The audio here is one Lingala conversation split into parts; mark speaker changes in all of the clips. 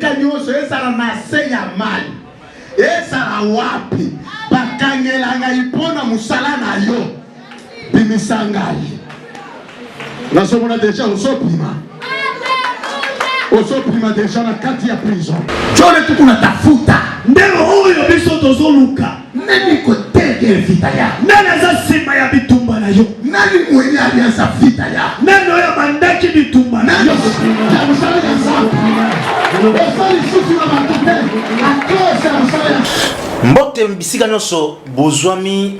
Speaker 1: bisika nyonso ezala na se ya mali ezala wapi bakangelanga ipona musala na yo bimisa ngai nazomona deja osopima deja na kati ya prison chole tukuna tafuta
Speaker 2: ndero oyo biso tozoluka
Speaker 1: nani kotege vita ya
Speaker 2: nani aza sima ya bitumba na yo
Speaker 1: nani mwenye alianza vita ya
Speaker 2: nani oyo bandaki bitumba na yo
Speaker 3: mbote bisika nyonso bozwami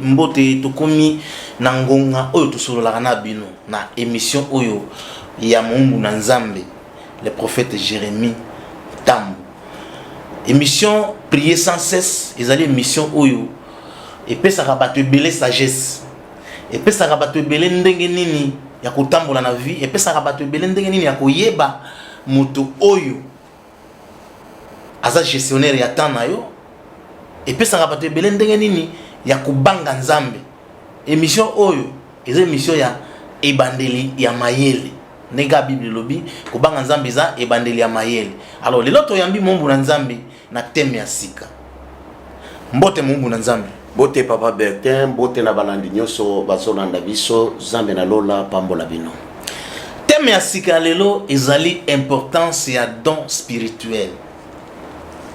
Speaker 3: mbote tokomi na ngonga oyo tosololaka na bino na émission oyo ya Moumbu na Nzambe le prophète Jérémie Tambo émission prier sans cesse ezali émission oyo epesaka bato ebele sagesse epesaka bato ebele ndenge nini ya kotambola na vie epesaka bato ebele ndenge nini ya koyeba moto oyo aza gestionnaire ya temps na yo epesaka bato ebele ndenge nini ya kubanga Nzambe émission oyo eza émission ya ebandeli ya mayele nega Bible lobi kubanga Nzambe za ebandeli ya mayele. Alors lelo toyambi Moumbu na Nzambe na teme ya sika mbote Moumbu na Nzambe
Speaker 4: bote papa Bertin bote na balandi nyonso bazolanda biso Nzambe na lola pambola bino.
Speaker 3: Teme ya sika lelo ezali importance ya don spirituel.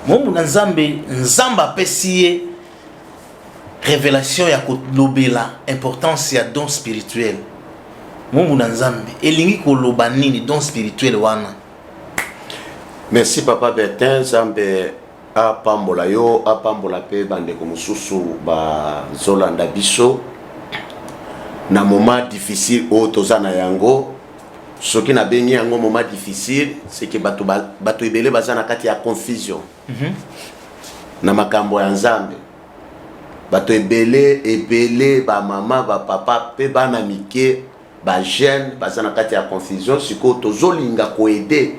Speaker 3: Moumbu na Nzambe Nzamba apesi révélation ya kolobela importance ya don spirituel. Moumbu na Nzambe elingi koloba nini don spirituel wana?
Speaker 4: Merci papa Bertin Nzambe apambola yo apambola pe bandeko mususu bazolanda biso na moment difficile o tozana yango soki na bengi yango moment difficile c'est que bato ebele bazana kati ya confusion na makambo ya Nzambe bato ebele ba mama ba papa pe bana mike ba jeune bazana kati ya confusion siko tozolinga ko aider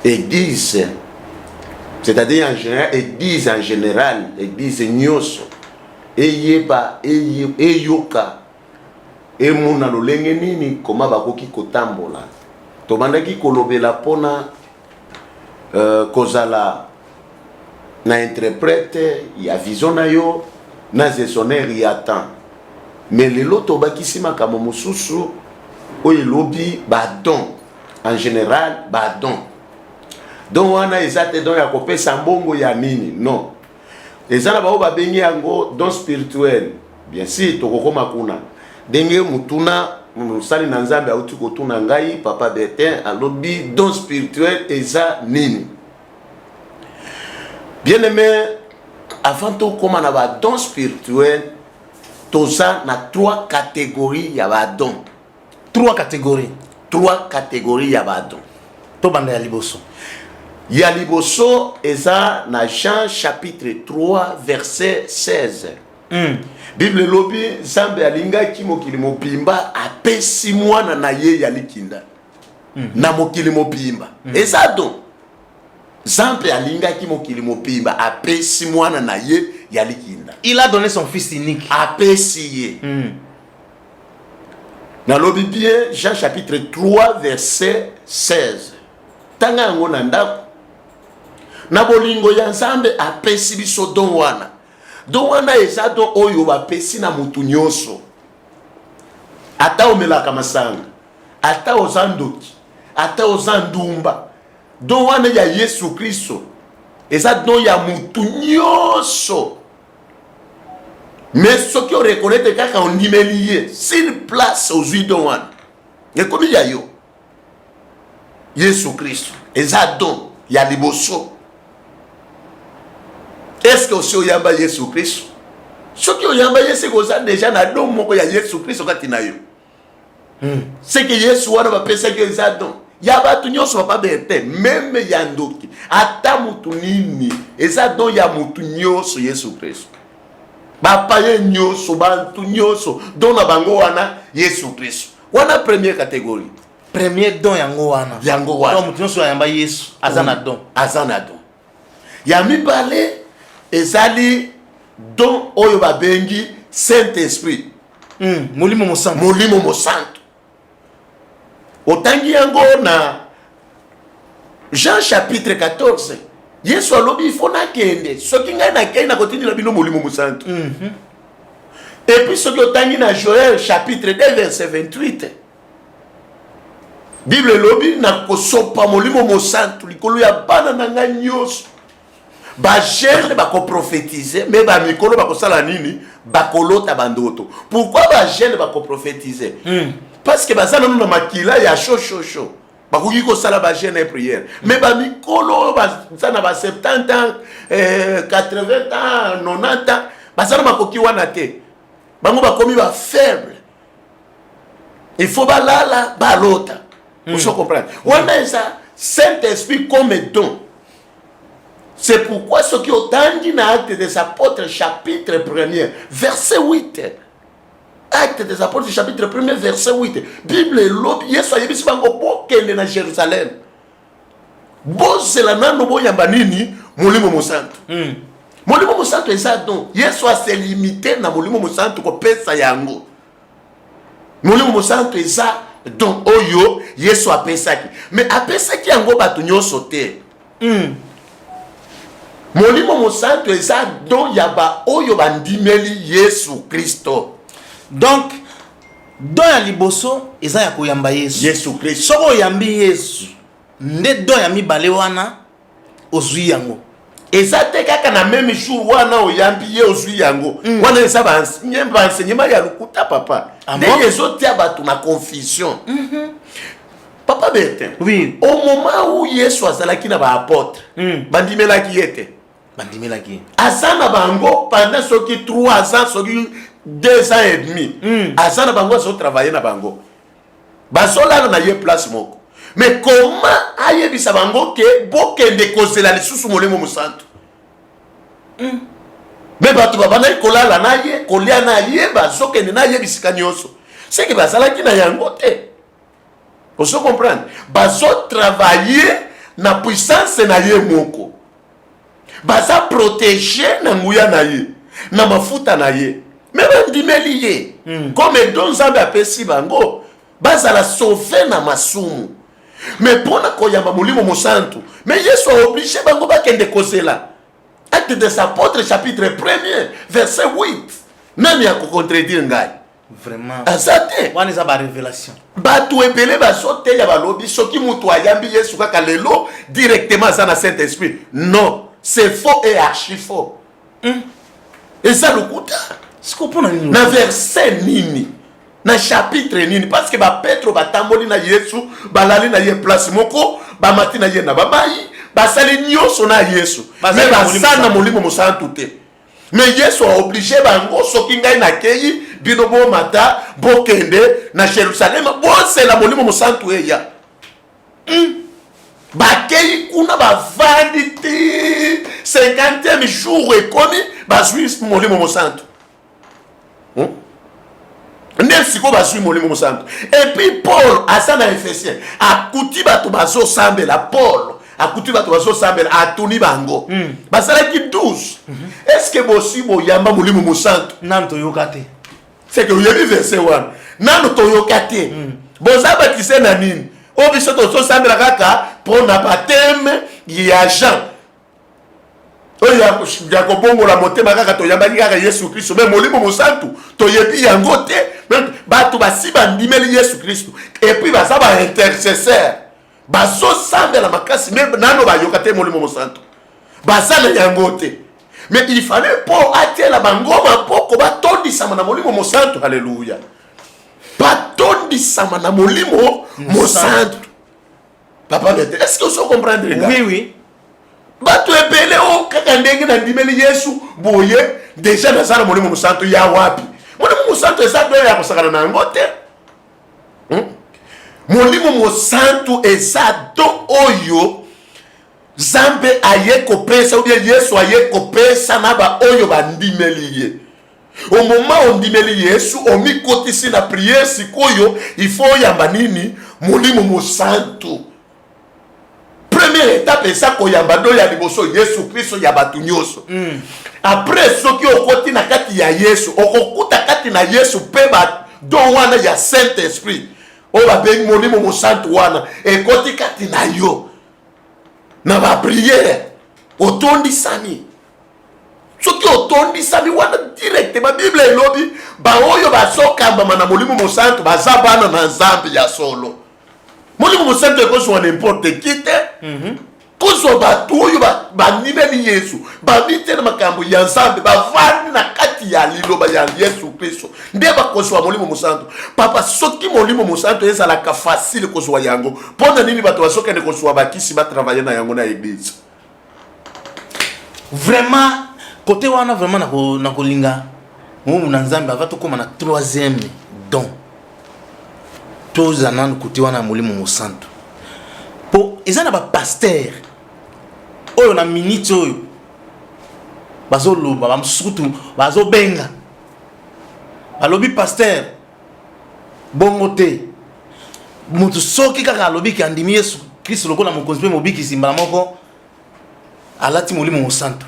Speaker 4: église, c'est-à-dire en général, église en général, église nyonso, eyeba, eyoka, emuna lolenge nini koma bakoki kotambola. Tobandaki kolobela pona kozala na interprète ya vision na yo na gestionnaire ya temps. Mais lelo tobakisi makambo mosusu oyo lobi ba don en général ba don. Donc wana ezate don ya kopesa mbongo ya nini non ezana bao babengi yango don spirituel bien sûr tokokoma kuna ndenge mutuna musali na Nzambe auti kotuna ngai papa Bertin alobi don spirituel eza nini. Bien aimé, avant to koma na ba don spirituel toza na trois catégories ya ba don.
Speaker 3: Trois catégories
Speaker 4: ya ba don.
Speaker 3: To banda ya liboso.
Speaker 4: Ya liboso eza na Jean chapitre 3 verset 16. Bible lobi Nzambe alingaki mokili mobimba apesi mwana na ye ya likinda. Na mokili mobimba. Eza don. Nzambe alingaki mokili mobimba apesi mwana na ye ya likinda.
Speaker 3: Il a donné son fils unique.
Speaker 4: Apesi ye. Na lobi bien Jean chapitre 3 verset 16. Tanga yango na ndako na bolingo ya Nzambe apesi biso don wana. Don wana eza don oyo bapesi na mutu nyonso. Ata omelaka masanga, ata ozandoki, ata ozandumba. Don wana ya Yesu Kristo eza don ya mutu nyonso. Mais soki o reconnaître kaka ondimeli ye, s'il place ozwi don wana. Ekomi ya yo. Yesu Kristo eza don ya liboso. Est-ce que aussi oyamba Yesu Kristo? Soki oyamba Yesu koza déjà na don moko ya Yesu Kristo kati na yo. C'est que Yesu wana bapesa ki eza don. Ya batu nyonso papa Bertin, même ya ndoki, ata mutu nini, eza don ya mutu nyonso Yesu Kristo. Bapa ye nyonso, bantu nyonso, don na bango wana Yesu Kristo. Wana première catégorie.
Speaker 3: Premier don yango wana.
Speaker 4: Yango wana.
Speaker 3: Donc mutu nyonso yamba Yesu azana don.
Speaker 4: Azana don. Ya mibale ezali don oyo babengi Saint-Esprit.
Speaker 3: Molimo mosantu.
Speaker 4: Molimo mosantu. Otangi yango na Jean chapitre 14. Yesu alobi il faut nakende. Soki ngai nakende na kotindi na bino molimo musantu. Et puis ce que tangi na Joël chapitre 2 verset 28. Bible lobi na kosopa molimo musantu likolo ya bana na ngai nyonso. Ba jeune ba ko prophétiser mais ba mikolo ba ko sala nini ba kolota bandoto. Pourquoi ba jeune ba ko prophétiser? Parce que bazana na makila ya chaud. Bakoki ko sala ba jeune prière. Mais ba mikolo bazana ba 70 ans, 80 ans, 90 ans, bazana makoki wana te. Bango bakomi ba faible. Il faut balala balota. Vous comprenez? Wana eza Saint-Esprit comme don. C'est pourquoi ce qui est au tangi na Actes des Apôtres chapitre 1er verset 8. Actes des Apôtres chapitre 1er verset 8. Bible lobi Yesu ayebisi bango bokende na Jérusalem. Bozela nano boyamba nini molimo mosantu. Molimo mosantu eza don. Yesu a se limité na molimo mosantu ko pesa yango. Molimo mosantu eza don oyo Yesu apesaki. Mais apesaki yango batu nyonso te. Molimo mosantu eza don yaba oyo bandimeli Yesu Kristo.
Speaker 3: Donc don ya liboso eza ya koyamba Yesu
Speaker 4: Kristo.
Speaker 3: Soko yambi Yesu nde don ya mibale wana ozwi yango.
Speaker 4: Eza te kaka na même jour wana oyambi ye ozwi yango. Wana eza ba enseignement ya lukuta papa. Nde ezotia batu na confusion. Papa Bertin.
Speaker 3: Oui.
Speaker 4: Au moment où Yesu azalaki na ba apôtre, bandimelaki yete.
Speaker 3: Bandimelaki.
Speaker 4: Azana bango pendant ce qui 3 ans, ce qui 2 ans et demi. Azana bango so travailler na bango. Basola na ye place moko. Mais comment ayebisa bango ke bokende kozela lisusu molimo musantu? Mais batu babana kolala na ye, kolia na ye, bazokende na ye bisika nyonso. C'est que bazalaki na yango te. Vous comprenez? Bazo travailler na puissance na ye moko. Baza protéger na nguya na ye, na mafuta na ye. Mais bandimeli ye. Comme don Nzambe apesi bango, baza la sauver na masumu. Mais pona koyamba molimo mosantu, mais Yesu a obligé bango bakende kozela. Actes des Apôtres chapitre 1er verset 8. Nani ya ko contredire ngai?
Speaker 3: Vraiment.
Speaker 4: Azate.
Speaker 3: Wana eza ba révélation.
Speaker 4: Batu ebele basote ya balobi soki mutu ayambi Yesu kaka lelo directement ça na Saint-Esprit. Non, c'est faux et archi faux. Et ça le coûte. Na verset nini? Na chapitre nini? Parce que ba Petro batamboli na Yesu, balali na ye place moko, ba mati na ye na babai, basali nyonso na Yesu. Mais basana molimo mosantu te. Mais Yesu a obligé bango soki ngai na keyi bino bo mata bokende na Jérusalem bo c'est la molimo mosantu eya. Bakei kuna bavandi te 50e jour ekomi bazwi molimo mosantu. Nesiko bazwi molimo mosantu. Et puis Paul asana Ephésiens akuti bato bazo sambela Paul akuti bato bazo sambela atuni bango. Basalaki 12. Est-ce que bosi boyamba molimo mosantu?
Speaker 3: Nan toyokate.
Speaker 4: C'est que vous avez verset 1. Nan toyokate. Boza batise na nini? Obiso to sambela kaka pour na baptême ya Jean. Oya yakobongo la motema kaka to yambaki kaka Yesu Kristo mais molimo mosantu to yebi yango te bato basi bandimeli Yesu Kristo et puis basa ba intercesseur baso sambela makasi même nano ba yokate molimo mosantu basa na yango te mais il fallait pour atela bangoma poko batondisama na molimo mosantu. Alléluia. Batondisama na molimo mosantu. Papa, est-ce que vous comprenez?
Speaker 3: Oui, oui.
Speaker 4: Batu ebele o kaka ndenge na ndimeli Yesu boye déjà na sala molimo mosantu ya wapi? Molimo mosantu eza do ya kosakana na ngote. Molimo mosantu eza do oyo Zambe aye kopesa ou bien Yesu aye kopesa na ba oyo bandimeli ye. Au moment où ndimeli Yesu omi kotisi na prière sikoyo il faut yamba nini molimo mosantu. Première étape est ça koyamba do ya liboso Yesu Kristo ya batu nyonso. Après soki okoti na kati ya Yesu, okokuta kati na Yesu pe ba do wana ya Saint-Esprit. O ba bengi molimo mosantu wana ekoti kati na yo. na ba prière otondisami soki otondisami wana direct ba Bible elobi ba oyo bazokamba na molimo mosantu baza bana na Nzambe ya solo. Molimo mosantu ekozwa n'importe qui te kozwa batu oyo banimeli Yesu babite na makambo ya Nzambe bavandi na kati ya liloba ya Yesu Kristo nde bakozwa molimo mosantu. Papa soki molimo mosantu ezalaka facile kozwa yango pona nini bato bazokende kozwa bakisi batravailler na yango na église.
Speaker 3: Vraiment côté wana vraiment na kolinga mu na Nzambe ava tokoma na 3e don toza nanu côté wana molimo mosantu po ezana ba pasteur oyo na minute oyo bazoloba bamsukutu bazobenga balobi pasteur bongo te mutu soki kaka alobi ki andimi Yesu Kristo lokola mokonzi pe mobiki simbala moko alati molimo mosantu.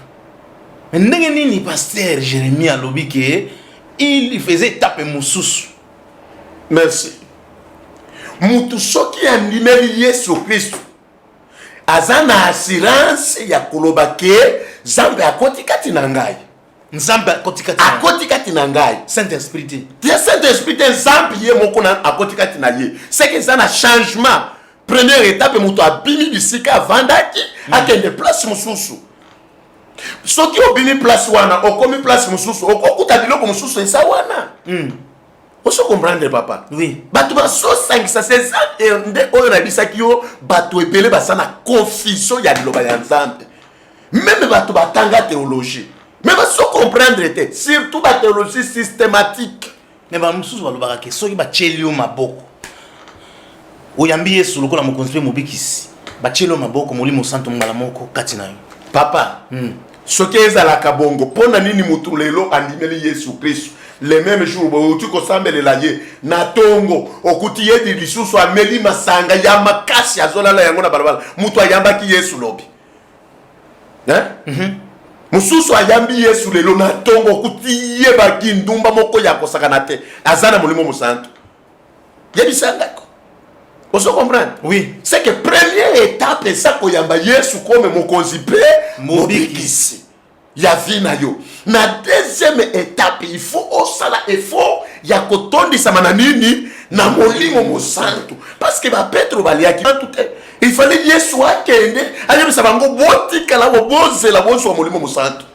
Speaker 3: Mais ndenge nini pasteur Jérémie alobi ke il faisait taper mususu.
Speaker 4: Merci. Mutu soki andimeli Yesu Kristo azana assurance ya koloba ke Nzambe akoti kati na ngai.
Speaker 3: Nzambe akoti
Speaker 4: kati na ngai.
Speaker 3: Saint-Esprit te.
Speaker 4: Ya Saint-Esprit te Nzambe ye moko na akoti kati na ye. C'est que ça na changement. Première étape mutu abimi bisika vandaki akende place mususu. Soki obimi place wana okomi place mususu okokuta biloko mususu esa wana. Oso comprendre papa?
Speaker 3: Oui.
Speaker 4: Bato baso sangisa c'est ça nde oyo na bisaki yo bato ebele basana confusion ya liloba ya Nzambe. Même bato batanga théologie. Mais baso comprendre te surtout ba théologie systématique.
Speaker 3: Mais ba mususu balobaka ke soki ba chelio maboko. Oyambi Yesu lokola mokonzi pe mobikisi. Ba chelio maboko molimo santo ngala moko kati na yo.
Speaker 4: Papa, soki ezalaka bongo pona nini mutu lelo andimeli Yesu Kristo le même jour bo tu ko sambelela ye na tongo okuti ye di lisusu ameli masanga ya makasi azolala yango na balabala mutu ayambaki Yesu lobi mususu ayambi Yesu lelo na tongo okuti ye baki ndumba moko ya kosakana te azana molimo mosantu yebisanga ko oso comprendre?
Speaker 3: Oui.
Speaker 4: C'est que première étape c'est ça koyamba Yesu comme mokonzi pe mobikisi ya vie na yo. Na deuxième étape il faut osala effort ya kotondisa mananini na molimo mosantu parce que ba Petro baliaki tout il fallait Yesu akende ayebisa bango botikala bozela bonso wa molimo mosantu.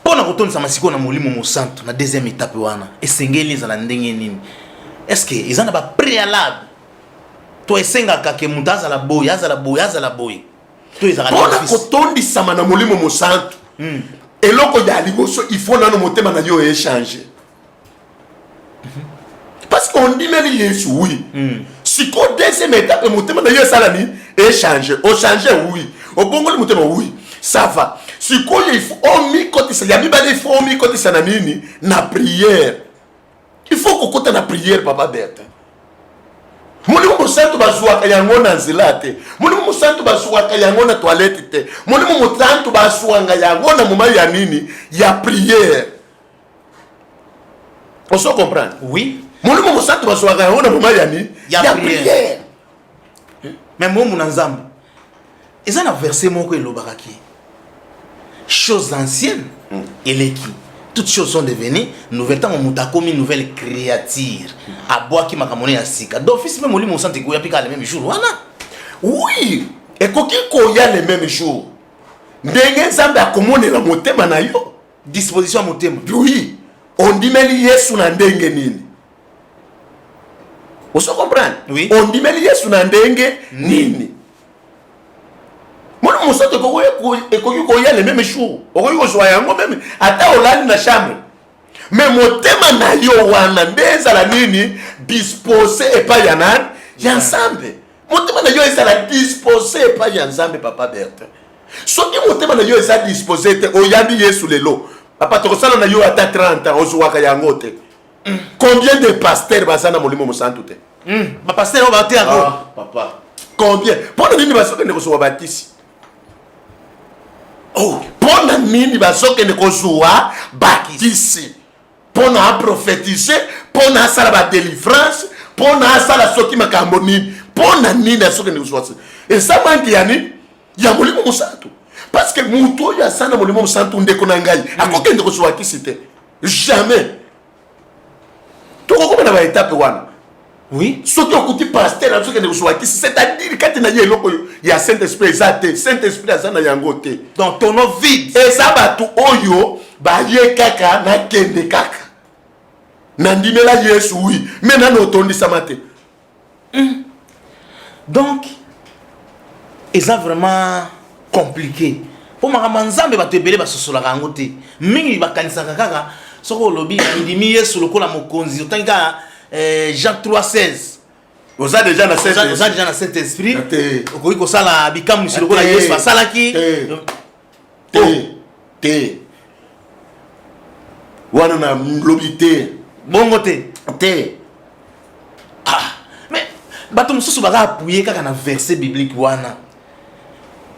Speaker 3: Pona kotondisa masiko na molimo mosantu na deuxième étape wana esengeli za na ndenge nini? Est-ce que ils en a ba préalable? To esengaka ke mutu azala boy to ezala
Speaker 4: pona kotondisa na molimo mosantu eloko ya liboso il faut nano motema na yo échanger parce qu'on dit même Yesu oui si ko deuxième étape motema na yo sala ni échanger o changer oui o bongo le motema oui ça va si ko il faut on mi côté ça ya mi ba il faut mi côté ça na nini na prière il faut ko kota na prière papa Bertin. Molimo mosantu bazuaka yango na nzela te. Molimo mosantu bazuaka yango na toilette te. Molimo mosantu bazuanga yango na moment ya nini ya prière. On se comprend?
Speaker 3: Oui.
Speaker 4: Molimo mosantu bazuaka yango na moment ya nini ya prière.
Speaker 3: Mais moi mon Nzambe. Eza na verset moko elobaka ki choses anciennes eleki. Toutes choses sont devenues nouvelles. Tant on a commis une nouvelle créature. À boire qui m'a camonné à sika. D'office même molimo santé ko yapika le même jour. Voilà.
Speaker 4: Oui. Et koki ko ya le même jour. Ndenge Nzambe akomone la motema na yo.
Speaker 3: Disposition à motema.
Speaker 4: Oui. On dit meli Yesu na ndenge nini. Vous comprenez?
Speaker 3: Oui.
Speaker 4: On dit meli Yesu na ndenge nini. Mon mosanto ko ya le même jour. Okoki ko joya yango même ata olali na chambre. Mais motema na yo wana ndezala nini disposé et pas yanan ya Nzambe. Motema na yo ezala disposé et pas ya Nzambe papa Bertin. Soki motema na yo ezala disposé te oyambi Yesu lelo. Papa tokosala na yo ata 30 ans ozwaka yango te. Combien de pasteurs bazana molimo mosantu te?
Speaker 3: Ba pasteur ba te ako.
Speaker 4: Papa. Combien? Pona nini basoke ndeko so batisi? Oh, pona nini basoke ndeko so batisi? Pona prophétiser, pona sala ba délivrance, pona sala soki makambo nini? Pona nini asoke ndeko so. Et ça manki yani ya molimo mosantu. Parce que mutu oyo asana molimo mosantu ndeko na ngai akokende kozwakisi te jamais. Tokokoma na ba étape wana.
Speaker 3: Oui.
Speaker 4: Soki okuti pasteur azokende kozwakisi, c'est-à-dire kati na ye eloko ya Saint-Esprit ezate, Saint-Esprit azana yango te.
Speaker 3: Donc ton nom vide.
Speaker 4: Eza batu oyo baye kaka na kende kaka. Nandimela Yesu oui, mais nano otondisama te.
Speaker 3: Donc c'est vraiment compliqué. Pour ma manzambe ba tebele ba sosola kango te. Mingi ba kanisa kaka soko lobi ndimi Yesu lokola mokonzi otanga Jean 3:16.
Speaker 4: Vous avez déjà
Speaker 3: na Saint-Esprit. Okoki ko sala bikamu lokola Yesu asalaki.
Speaker 4: Te. Wana na lobi te.
Speaker 3: Bongo te. Mais bato mususu baka appuyer kaka na verset biblique wana.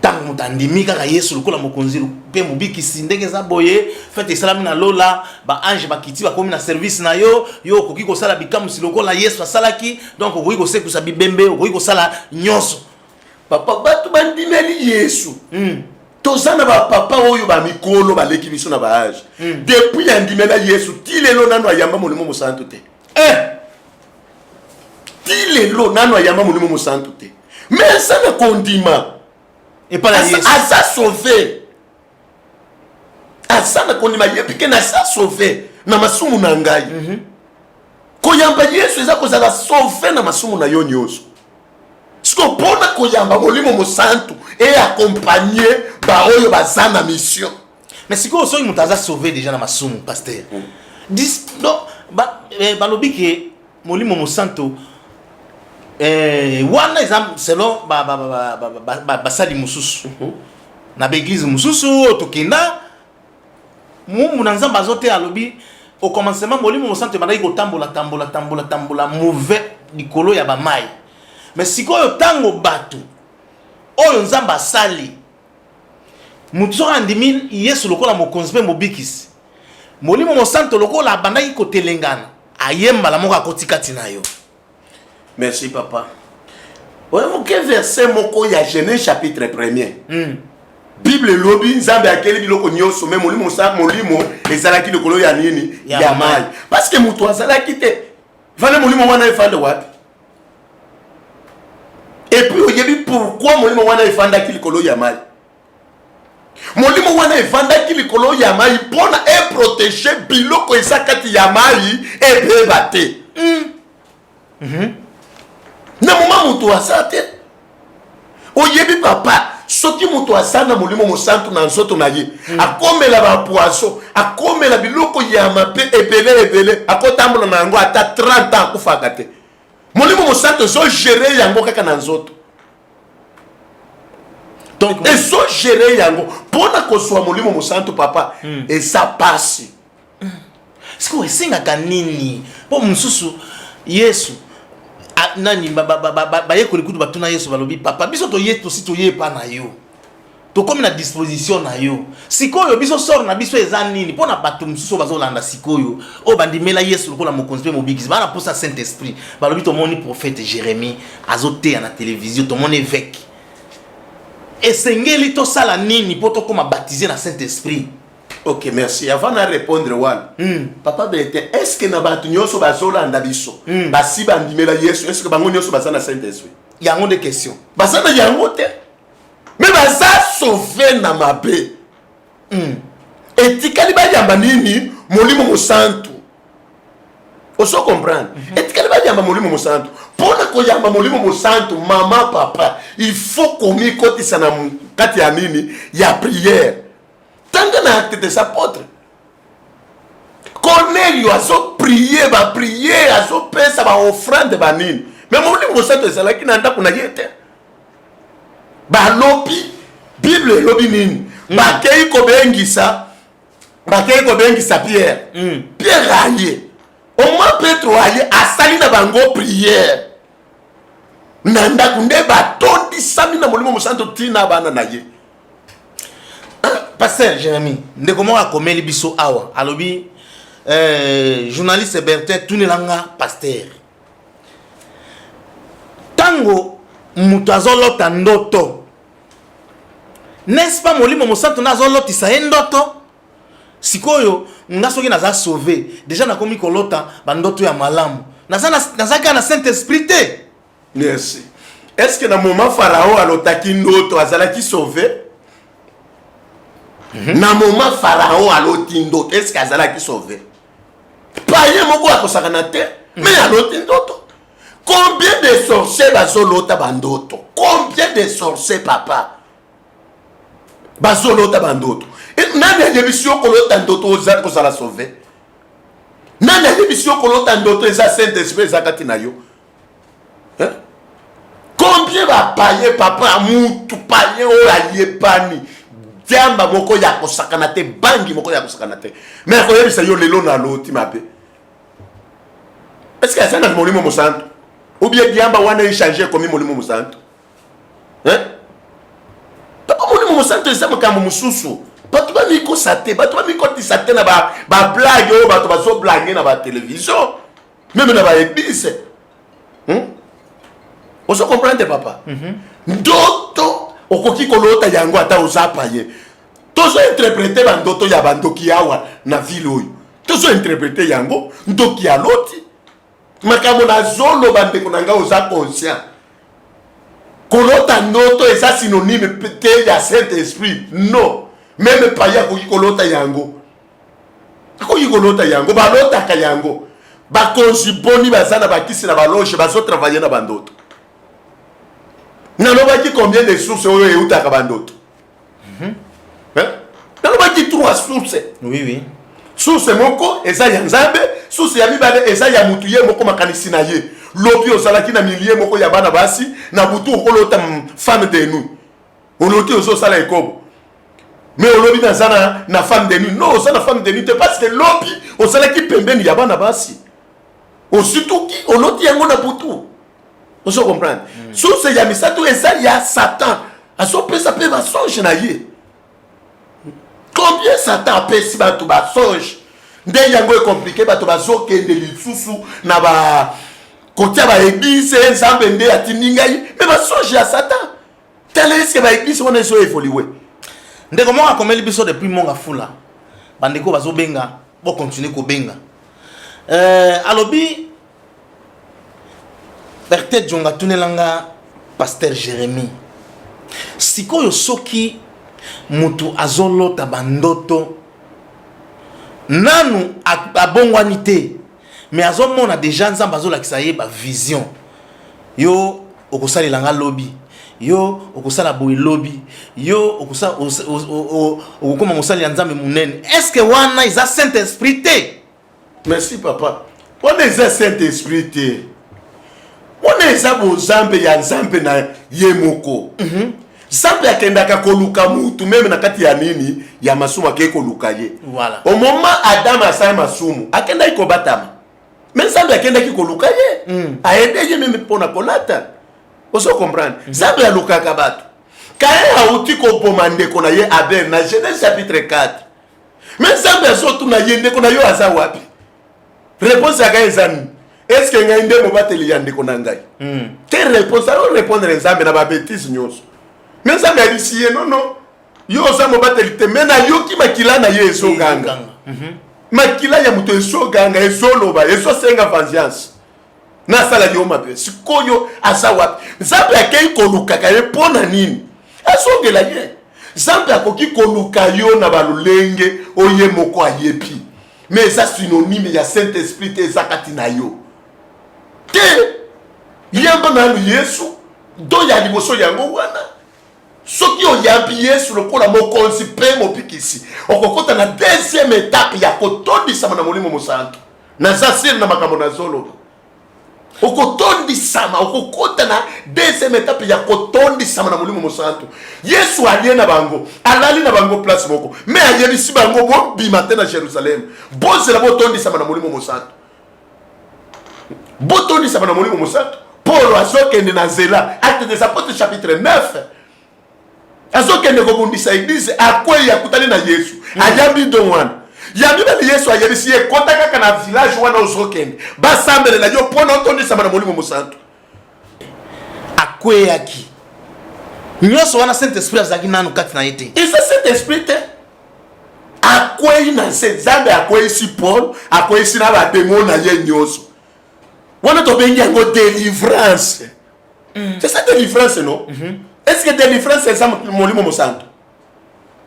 Speaker 3: Tango mutandimi kaka Yesu lokola mokonzi pe mobikisi ndenge za boye fete salami na lola ba ange bakiti bakomi na service na yo okoki ko sala bikamu lokola Yesu asalaki donc okoki ko sekusa bibembe okoki ko sala nyonso.
Speaker 4: Papa batu bandimeli Yesu. Tozana ba papa oyo ba mikolo ba leki biso na ba age. Depuis andimela Yesu tilelo nano ayamba molimo mosantu te. Tilelo nano ayamba molimo mosantu te. Mais ça ne condima.
Speaker 3: Et pas la Yesu.
Speaker 4: Asa sauvé. Asa na condima yepike na sa sauvé na masumu na ngai. Koyamba Yesu eza kozala sauvé na masumu na yo nyonso. Siko pona koyamba molimo mosantu et accompagner ba oyo bazana mission.
Speaker 3: Mais si ko so mutaza sauvé déjà na masumu pasteur. Dis non ba lobi ke molimo mosantu wana exemple selon basali mususu na l'église mususu otokenda mumu na nzamba zote alobi au commencement molimo mosantu bandaki ko tambola mauvais likolo ya ba mai. Mais sikoyo tango batu oyo nzamba sali mutu soka ndimi Yesu lokola mokonzi pe mobikisi molimo mosantu lokola bandaki ko telengana ayemba la moko akotikati na yo.
Speaker 4: Merci papa. Oyemoke verset moko ya Genèse chapitre 1er. Bible lobi nzambe akeli biloko nyonso me molimo ezalaki lokolo ya nini ya mai. Parce que mutu azalaki te. Vale molimo wana efande wapi? Et puis oyebi pourquoi molimo wana efandaki likolo ya mai? Molimo wana efandaki likolo ya mai pona e protéger biloko ezakati ya mai e beba te. Na moma mutu asate oyebi papa soki mutu asana molimo mosantu na nzoto na ye akomela ba poisson akomela biloko ya mape ebele akotambola na yango ata 30 ans kufaka te molimo mosantu zo gérer yango kaka na nzoto donc ezo gérer yango pona koswa molimo mosantu papa esa pasi
Speaker 3: siko esengaka nini po mususu Yesu nani bayekoli kutu batuna Yesu balobi papa biso to si to yepa na yo to comme na disposition na yo sikoyo biso sort na biso eza nini pona bato mususu bazolanda sikoyo o bandimela Yesu lokola mokonzi pe mobikisi bana posa Saint-Esprit balobi to moni prophète Jérémie azoteya na télévision to moni évêque esengeli to sala nini poto koma baptiser na Saint-Esprit.
Speaker 4: Ok, merci. Avant de répondre, Papa Bertin, est-ce que Nabatu Nyoso Bazolanda biso, Basi Bandimela Yesu, est-ce que Bango Nyoso Bazana Saint-Esprit?
Speaker 3: Il y a des questions.
Speaker 4: Bazana Yangote. Mais Baza sauvé na mabe. Et Tikaliba Yambanini, Molimo Mosantu. Oso comprendre. Et Tikaliba Yamba Molimo Mosantu. Pour que Yamba Molimo Mosantu, maman, papa, il faut qu'on y côté sana kati ya nini, ya prière. Tant que na acte des apôtres. Cornelio a so prier, va prier, a so pesa, va offrande, va nini. Mais Molimo Mosantu est là qui n'a pas yete. Ba lobi, Bible lobi nini. Ba kei ko bengisa Pierre. Pierre aye. Au moins Petro aye asali na bango prière. Nanda kunde ba tondi sami na Molimo Mosantu tina bana na ye.
Speaker 3: Pasteur Jérémie, ndeko moko komeli biso awa alobi journaliste Bertin tunelanga pasteur. Tango mutu azolota ndoto n'est-ce pas molimo mosantu nazolotisa ye ndoto sikoyo nga soki naza sauvé déjà nakomi kolota bandoto ya malamu nazaka na Saint-Esprit te.
Speaker 4: Merci. Est-ce que dans le moment Pharaon alotaki ndoto azalaki sauvé? Na moment Pharaon aloti ndoto est-ce que azalaki sauvé? Pas yé moko akosakana te mais aloti ndoto. Combien de sorciers bazolota bandoto? Combien de sorciers papa bazolota bandoto? Et nani ayebision kolota ndoto ozali kozala sauvé? Nani ayebision kolota ndoto eza Saint-Esprit ezakati na yo? Hein? Combien va payer papa mutu payer o ayebani diamba moko ya kosakana te bangi moko ya kosakana te mais ko yebisa yo lelo na loti mabe? Est-ce que ça na molimo mosanto ou bien diamba wana échanger comme molimo mosanto? Hein? Papa molimo mosanto eza makambo mususu. Bato ba miko sate, bato ba miko tisate na ba blague o bato ba so blague na ba télévision même na ba église. On se comprend papa. Ndoto okoki kolota yango ata ozapaye. Tozo interpréter bandoto ya bandoki yawa na ville oyo. Tozo interpréter yango ndoki ya loti. Makambo na zolo bande konanga oza conscient. Kolota ndoto eza synonyme te ya Saint-Esprit. Non. Même pas ya koki kolota yango. Koki kolota yango balota ka yango. Ba konjiboni bazana bakisi na baloge bazo travailler na bandoto. Nanobaki combien de sources oyo eutaka bandoto? Nanobaki 3 sources.
Speaker 3: Oui.
Speaker 4: Source moko eza ya Nzambe, source ya mibale eza ya mutu ye moko makanisi na ye. Lobi ozalaki na milier moko ya bana basi na butu okolota femme de nuit. Oloti ozo sala ekobo. Mais olobi na femme de nuit. Non, ozana femme de nuit parce que lobi ozalaki pembeni ya bana basi. Surtout ki oloti yango na butu. On se comprend. Source ya misato eza ya Satan. Aso pesa pe ba songe na ye. Combien Satan pesi ba to ba songe. Nde yango est compliqué ba to ba zo kende lisusu na ba kotia ba église Nzambe nde atiningai mais ba songe ya Satan. Tele est-ce que ba église on est so évoluer.
Speaker 3: Ndeko mo akomeli biso depuis monga fula. Bandeko bazo benga, bo continuer ko benga. Alobi Berthe Djonga tunelanga Pasteur Jérémie. Sikoyo soki mutu azolota bandoto nanu abongwani te mais azomona déjà nzamba azolakisa ye ba vision. Yo okosalelanga lobi. Yo okosala boy lobby yo okoma mosali ya Nzambe munene. Est-ce que wana isa Saint-Esprit te?
Speaker 4: Merci papa. On est Saint-Esprit te. On est Nzambe ya Nzambe na yemoko. Nzambe akendaka koluka mutu même na kati ya nini ya masumu akeko luka ye.
Speaker 3: Voilà.
Speaker 4: Au moment Adam asala masumu akenda iko batama. Mais Nzambe akenda ki koluka ye. Aende ye même pona kolata. On se comprend. Nzambe ya lukaka bato. Kaya auti ko bomande kona ye Abel na Genèse chapitre 4. Mais Nzambe asotu na yende kona yo aza wapi? Réponse ya gaizani. Est-ce que ngai ndemo bateli ya ndeko na ngai? Quelle réponse? Alors répondre Nzambe na ba bêtise nyonso. Mais Nzambe a dit non. Yo oza mo bateli te mena yo ki makila na ye eso ganga. Makila ya muto eso ganga eso loba eso senga vengeance. Na sala yo mabe sikoyo asa wapi? Nzambe akei kolukaka ye pona nini? Asongela ye. Nzambe akoki koluka yo na balulenge oye moko ayebi. Mais ça synonyme ya Saint-Esprit te zakati na yo. Te yamba na Yesu do ya liboso yango wana. Soki oyambi Yesu lokola mokonzi pe mopikisi. Okokota na deuxième étape ya kotondisa na molimo mosantu. Na zasir na makambo na zolo. Okotondisama okokota na deuxième étape ya kotondisama na molimo mosantu. Yesu aliena bango alali na bango place moko mais ayebisi bango bo bimate na Jérusalem bozela botondisama na molimo mosantu botondisama na molimo mosantu. Paul azokende na zela Actes des Apôtres chapitre 9 azokende kobundisa église akwe ya kutali na Yesu ayambi donwana ya bibeli Yesu ayebisi ye kota kaka na village wana ozokende basambele na yo pona otondisama na molimo mosantu
Speaker 3: akwe yaki nyonso wana Saint-Esprit azalaki nanu kati na ye te.
Speaker 4: eza Saint-Esprit te akwei na nzambe akweyisi Paul akweyisi na bademo na ye nyonso wana tobengi yango délivrance. C'est ça délivrance non? Est-ce que délivrance eza molimo mosantu?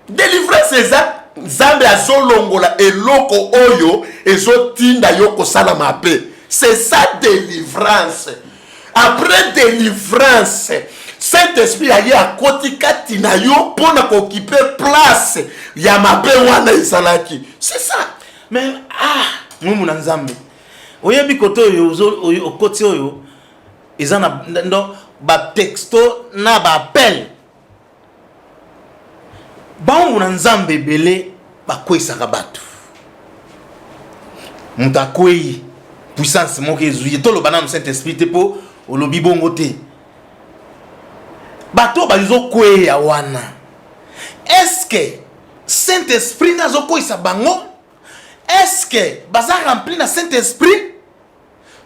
Speaker 4: Délivrance eza nzambe azolongola eloko oyo ezotinda yo kosala mabe. C'est ça délivrance. Après délivrance, Saint-Esprit aye akoti kati na yo pona occuper place ya mabe wana ezalaki. C'est ça.
Speaker 3: Mais mumu na nzambe oyebi koto oyo okoti oyo eza na ndo ba texto na ba appel bamu na nzambe belé bakwesaka bato mutakwei puissance moko ezuye to lobana no Saint-Esprit te po olobi bongo te bato bazo kweya wana. Est-ce que Saint-Esprit nazo koisa bango? Est-ce que baza rempli na Saint-Esprit?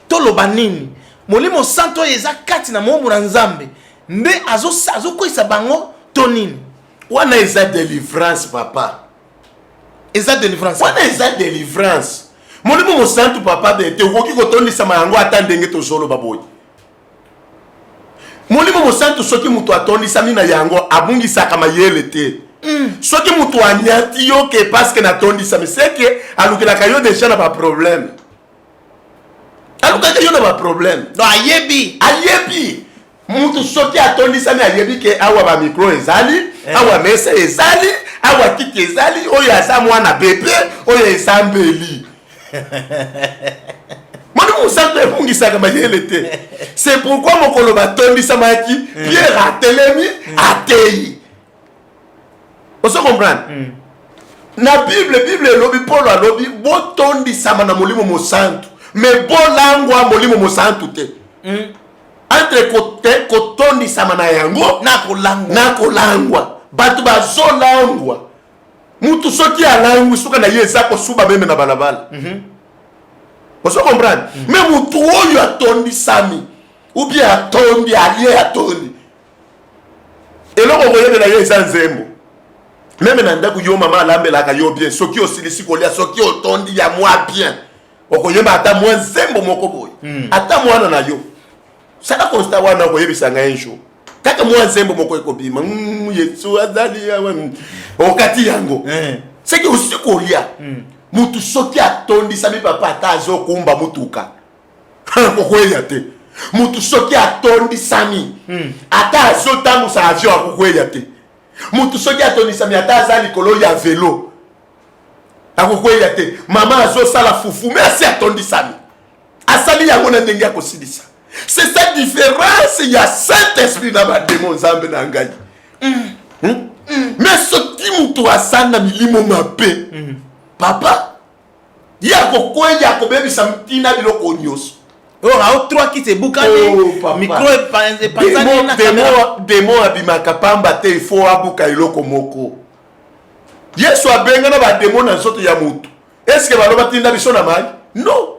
Speaker 3: To lobanini molimo santo eza kati na momu na nzambe nde azo koisa bango to nini?
Speaker 4: Wana eza délivrance papa.
Speaker 3: Eza délivrance.
Speaker 4: Wana eza délivrance. Molimo mosantu papa de te woki kotondisa yango ata ndenge tozolo baboyi. Molimo mosantu soki mutu atondisa mina yango abungisaka mayele te. Soki mutu anyati yo ke parce que natondisa meseke alukelaka yo déjà na ba problème. Alukaka yo na ba problème.
Speaker 3: Do ayebi.
Speaker 4: Mutu soki atondisa mi ayebi ke awa ba micro ezali, awa mesa ezali, awa kiki ezali, oyo asa mwana bébé, oyo esambeli. Moni musantu ebungisaka mayele te. C'est pourquoi mokolo batondisa maki, Pierre atelemi atei. Vous comprenez? Na Bible elobi Paul alobi botondisa na molimo mosantu, mais bolangwa molimo mosantu te. Entre côté kotondisa na yango na kolangwa. Batu bazolangwa. Mutu soki alangwi soka na yeza ko suba meme na balabala. Vous comprenez? Mais mutu oyo atondisami ou bien atondi alié atondi. Eloko boyebe na yeza nzembo. Même na ndaku yo mama alambelaka yo bien soki osilisi kolia soki otondi ya moi bien okoyeba ata mwa nzembo moko boye ata mwana na yo saka konsta wana okoyebisa nga enjo kaka mwa nzembo moko ekobima yesu azali ya okati yango seki usikolia mutu soki atondi sami papa ata azokumba mutuka okweya te mutu soki atondi sami ata azotambusa avion akokweya te mutu soki atondisa mi ata aza likolo ya velo akokweya te mama azosala fufu me asi atondisami asali yango na ndenge akosilisa. C'est cette différence ya Saint-Esprit na bademo nzambe na ngai. Mais soki mutu asana milimo mabe papa yakokweya akobebisa mtina biloko nyonso.
Speaker 3: Oh, au trois qui te boucane, micro et
Speaker 4: demo abimaka pamba te il faut abuka iloko moko. Yesu abenga na ba demo na nzoto ya mutu. Est-ce que baloba tinda biso na mai? Non.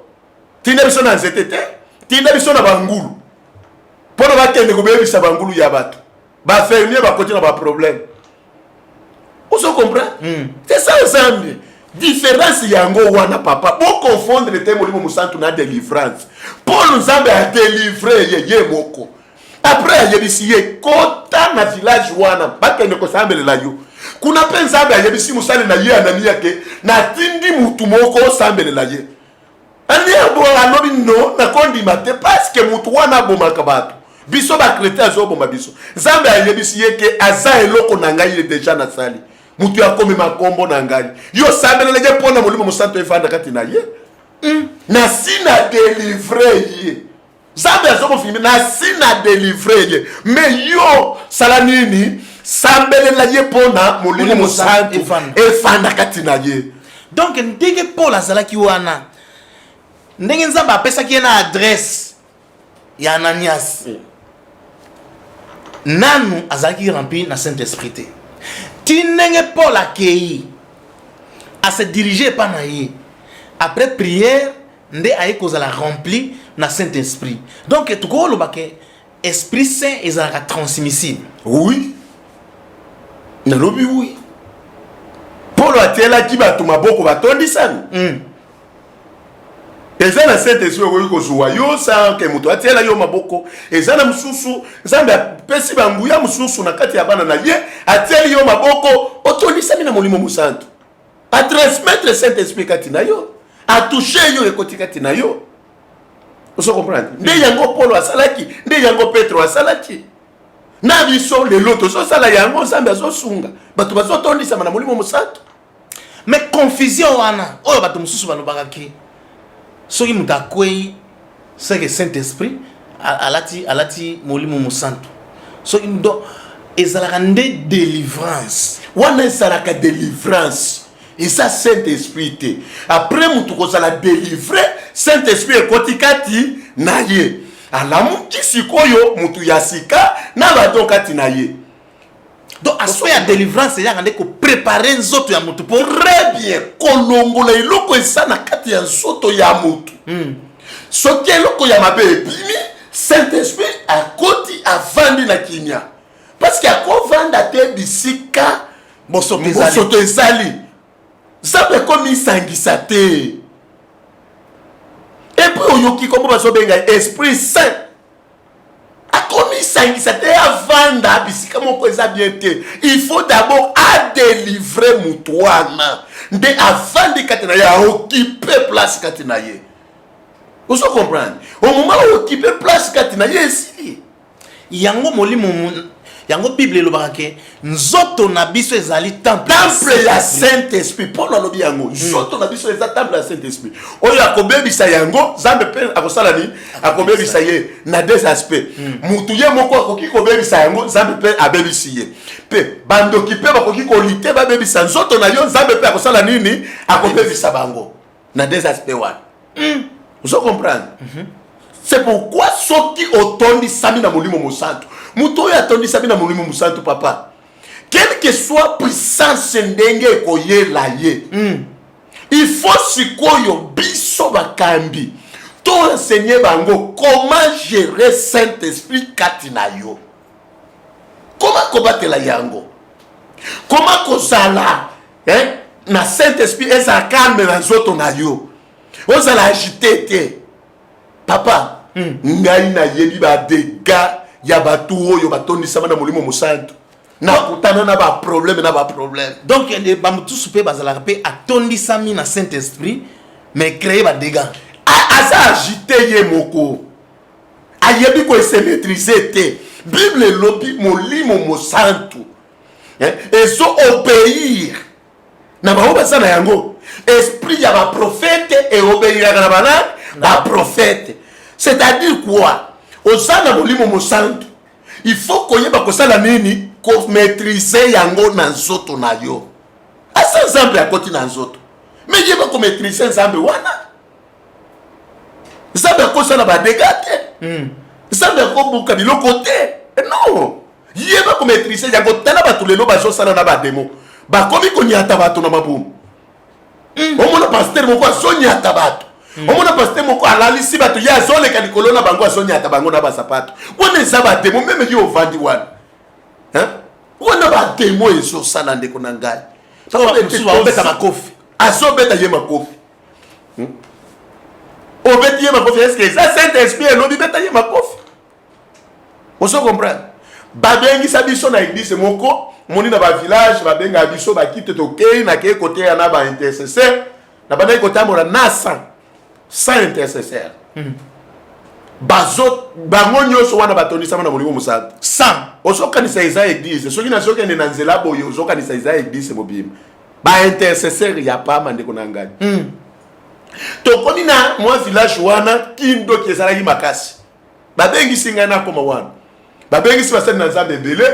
Speaker 4: Tinda biso na nzete te. Tinda biso na bangulu. Pona ba kende ko bebisa bangulu ya bato. Ba fermier ba côté na ba problème. Vous comprenez? C'est ça ensemble. Différence yango wana papa bo confondre le terme molimo musantu na délivrance. Paul nzambe a délivré ye moko. Après yebisi ye kota na village wana bakende ko sambelela yo. Kuna pe nzambe yebisi musale na ye anania ke na tindi mutu moko sambelela ye. Ani abo alobi no na kondi mate parce que mutu wana bomaka bato. Biso ba chrétien zo bomba biso. Nzambe yebisi ye ke aza eloko na ngai il déjà na sali. Mutu ya komi makombo na ngai yo sabela je pona molimo musanto efanda kati na ye na sina délivrer ye zambe azoko filmer na sina délivrer ye mais yo sala nini sambelela ye pona molimo musanto efanda kati na ye.
Speaker 3: Donc ndenge Paul azalaki wana ndenge nzamba apesaki na adresse ya Ananias nanu azalaki rempli na Saint-Esprit te. Tinenge Paul akei à se diriger par naïe après prière nde aye kozala rempli na Saint-Esprit. Donc tout ko lo baké Esprit Saint ezalaka transmissible.
Speaker 4: Oui. nalobi oui Paul atielaki bato maboko batondisami eza na Saint-Esprit okoki kozwa yo sanke moto atiela yo maboko eza na mosusu Nzambe apesi banguya mosusu na kati ya bana na ye atieli yo maboko otondisami na Molimo Mosantu a transmettre Saint-Esprit kati na yo a toucher yo ekoti kati na yo. Oso comprendre nde yango Paul asalaki nde yango Petro asalaki na biso lelo tozosala yango Nzambe azosunga bato bazotondisama na Molimo Mosantu.
Speaker 3: Mais confusion wana oyo bato mosusu balobaka ki soki mutu akwei seke Saint-Esprit alati Molimo Mosantu soki ndo ezalaka nde délivrance
Speaker 4: wana ezalaka délivrance eza Saint-Esprit te après mutu kozala délivre Saint-Esprit ekoti kati na ye alamuki sikoyo mutu ya sika na bato kati na ye.
Speaker 3: Donc aspect ya délivrance ya ngande ko préparer nzoto ya mutu pour
Speaker 4: très bien kolongola eloko eza na kati ya nzoto ya mutu soki eloko ya mabe ebimi Saint-Esprit akoti avandi na kimia parce que akovanda te bisika bosoto ezali Nzambe komisangisa te epuis oyoki kombo bazobenga Esprit Saint akomisangisa te avanda bisika moko eza bien te il faut d'abord adélivrer mutu wana nde avandi kati na ye aoccupe place kati na ye. Oso comprendre au moment où occupe place kati na ye esili
Speaker 3: yango Molimo yango Bible elobaka ke nzoto na biso ezali temple
Speaker 4: ya Saint-Esprit. Paul alobi yango nzoto na biso eza temple ya Saint-Esprit oyo akobebisa yango Nzambe pe akosala ni akobebisa ye na deux aspects mutu ye moko akoki kobebisa yango Nzambe pe abebisi ye pe bandoki pe bakoki kolite babebisa nzoto na yo Nzambe pe akosala nini akobebisa bango na deux aspects wana. Vous comprenez? C'est pourquoi ceux qui otondi sami na Molimo Mosantu muto ya tondi sami na Molimo Mosantu papa quelle que soit puissance ndenge koyela ye il faut sikoyo biso bakambi to enseigner bango comment gérer Saint-Esprit kati na yo, comment combattre la yango, comment kozala na Saint-Esprit eza calme na nzoto na yo ozala agité te papa ngai na yebi ba dega ya batu oyo batondisama na Molimo Mosantu na kutana na ba problème
Speaker 3: donc ba mutu supe bazala pe atondisami na Saint-Esprit mais créer ba dégâts
Speaker 4: asa agité ye moko ayebi ko se maîtriser te Bible lobi Molimo Mosantu ezo obéir na ba oba sana yango esprit ya ba prophète et obéir na ba prophète. C'est-à-dire quoi? Osana Molimo Mosantu il faut koyeba kosala nini ko maîtriser yango na nzoto na yo asa Nzambe akoti na nzoto mais yeba ko maîtriser Nzambe wana Nzambe akosala ba dégâts Nzambe akobuka biloko te non yeba ko maîtriser yango tala batu lelo bazosala na ba demo bakomi konyata bato na mabumu omona pasteur moko azonyata bato omona pasteur moko alalisi bato ya azoleka likolo na bango azonyata bango na basapato wana eza bademo meme yo ovandi wana wana bademo ezosala ndeko na ngai
Speaker 3: obeta makofi
Speaker 4: azobeta ye makofi obeti ye makofi eske eza Saint-Esprit elobi beta ye makofi oso comprendre babengisa biso na église moko moni na ba village babenga biso bakite tokei na ke côté ya na ba intercesseur na bana ko tambola na 100 intercesseur bazot bango nyoso wana batondisa na Molimo Mosantu 100 osokanisa eza église soki na soki ene na nzela boyo osokanisa eza église mobima ba intercesseur ya pa mande ko nangani tokomi na mwa village wana kindo kezala makasi babengi singa na koma wana babengi sibasani na Nzambe ebele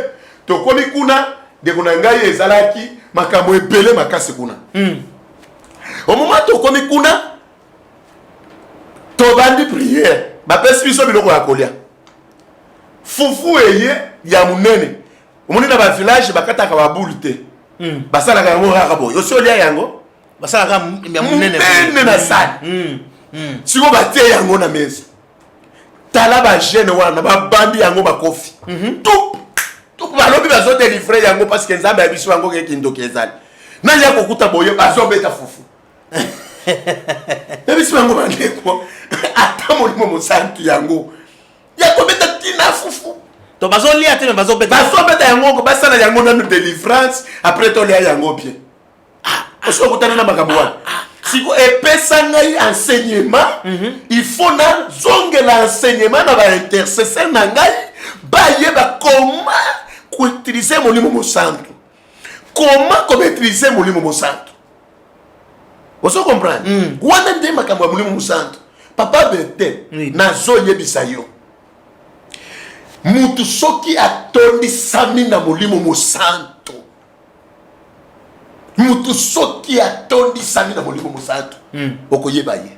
Speaker 4: tokomi kuna de kuna ngai ezalaki makambo ebele makasi kuna au moment tokomi kuna tobandi prière bapesi biso biloko ya kolia fufu eye ya munene omoni na ba village bakataka babulu te basalaka yango kaka boyo osolia yango
Speaker 3: basalaka ya munene
Speaker 4: na sali siko batie yango na mesa tala ba jeune wana babandi yango bakofi tup balobi bazo délivrer yango parce que nzambe abiso yango ke kindoki ezali na ya kokuta boye bazo beta fufu abiso yango bandeko ata molimo mosantu yango ya kobeta tina fufu
Speaker 3: to bazo lia te bazo beta
Speaker 4: yango ko basala yango na délivrance après to lia yango bien oso kutana na makambo wana siko epesa ngai enseignement il faut na zongela enseignement na ba intercesseur na ngai bayeba comment utiliser molimo mosantu comment utiliser molimo mosantu oso comprendre wana nde makambo ya molimo mosantu papa bete na zoyebisa yo mutu soki atondisami na molimo mosantu mutu soki atondisami na molimo mosantu okoyeba ye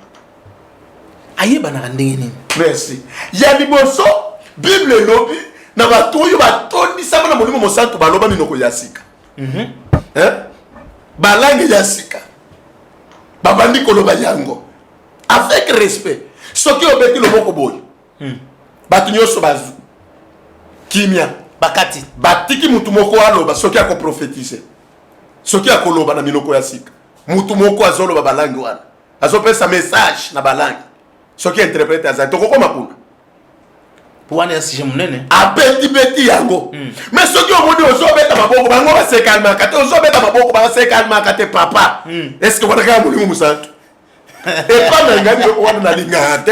Speaker 3: ayeba na ndenge nini
Speaker 4: merci ya liboso bible elobi na bato oyo batondisami na molimo mosantu baloba minoko ya sika balange ya sika babandi koloba yango avec respect soki obeti loboko boye bato nyonso bazu kimia
Speaker 3: bakati
Speaker 4: batiki mutu moko aloba soki akoprofetize soki akoloba na minoko ya sika mutu moko azoloba balangi wana azopesa message na balangi soki interprete azali tokokoma kuna
Speaker 3: wana ya sije munene
Speaker 4: abeti yango mais soki omoni ozobeta maboko bango basekalmaka te ozobeta maboko basekalmaka te papa est ce que wana kaka molimo mosantu epa na ngai biloko wana nalingaka te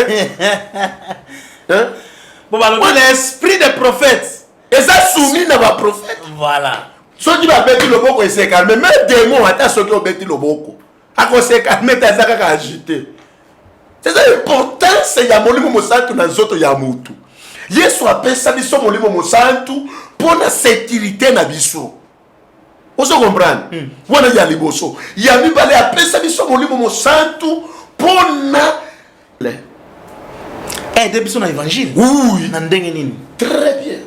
Speaker 3: l'esprit des prophètes
Speaker 4: eza soumis na baprophète
Speaker 3: voilà
Speaker 4: soki babeti loboko esekalme mais démon ata soki obeti loboko akosekalme te aza kaka agité c'est ça l'importance ya molimo mosantu na nzoto ya mutu yesu apesa biso molimo mosantu mpona sécurité na biso ozo comprendre wana ya liboso ya mibale apesa biso molimo mosantu mpona
Speaker 3: aide biso na évangile
Speaker 4: oui
Speaker 3: na ndenge nini
Speaker 4: très bien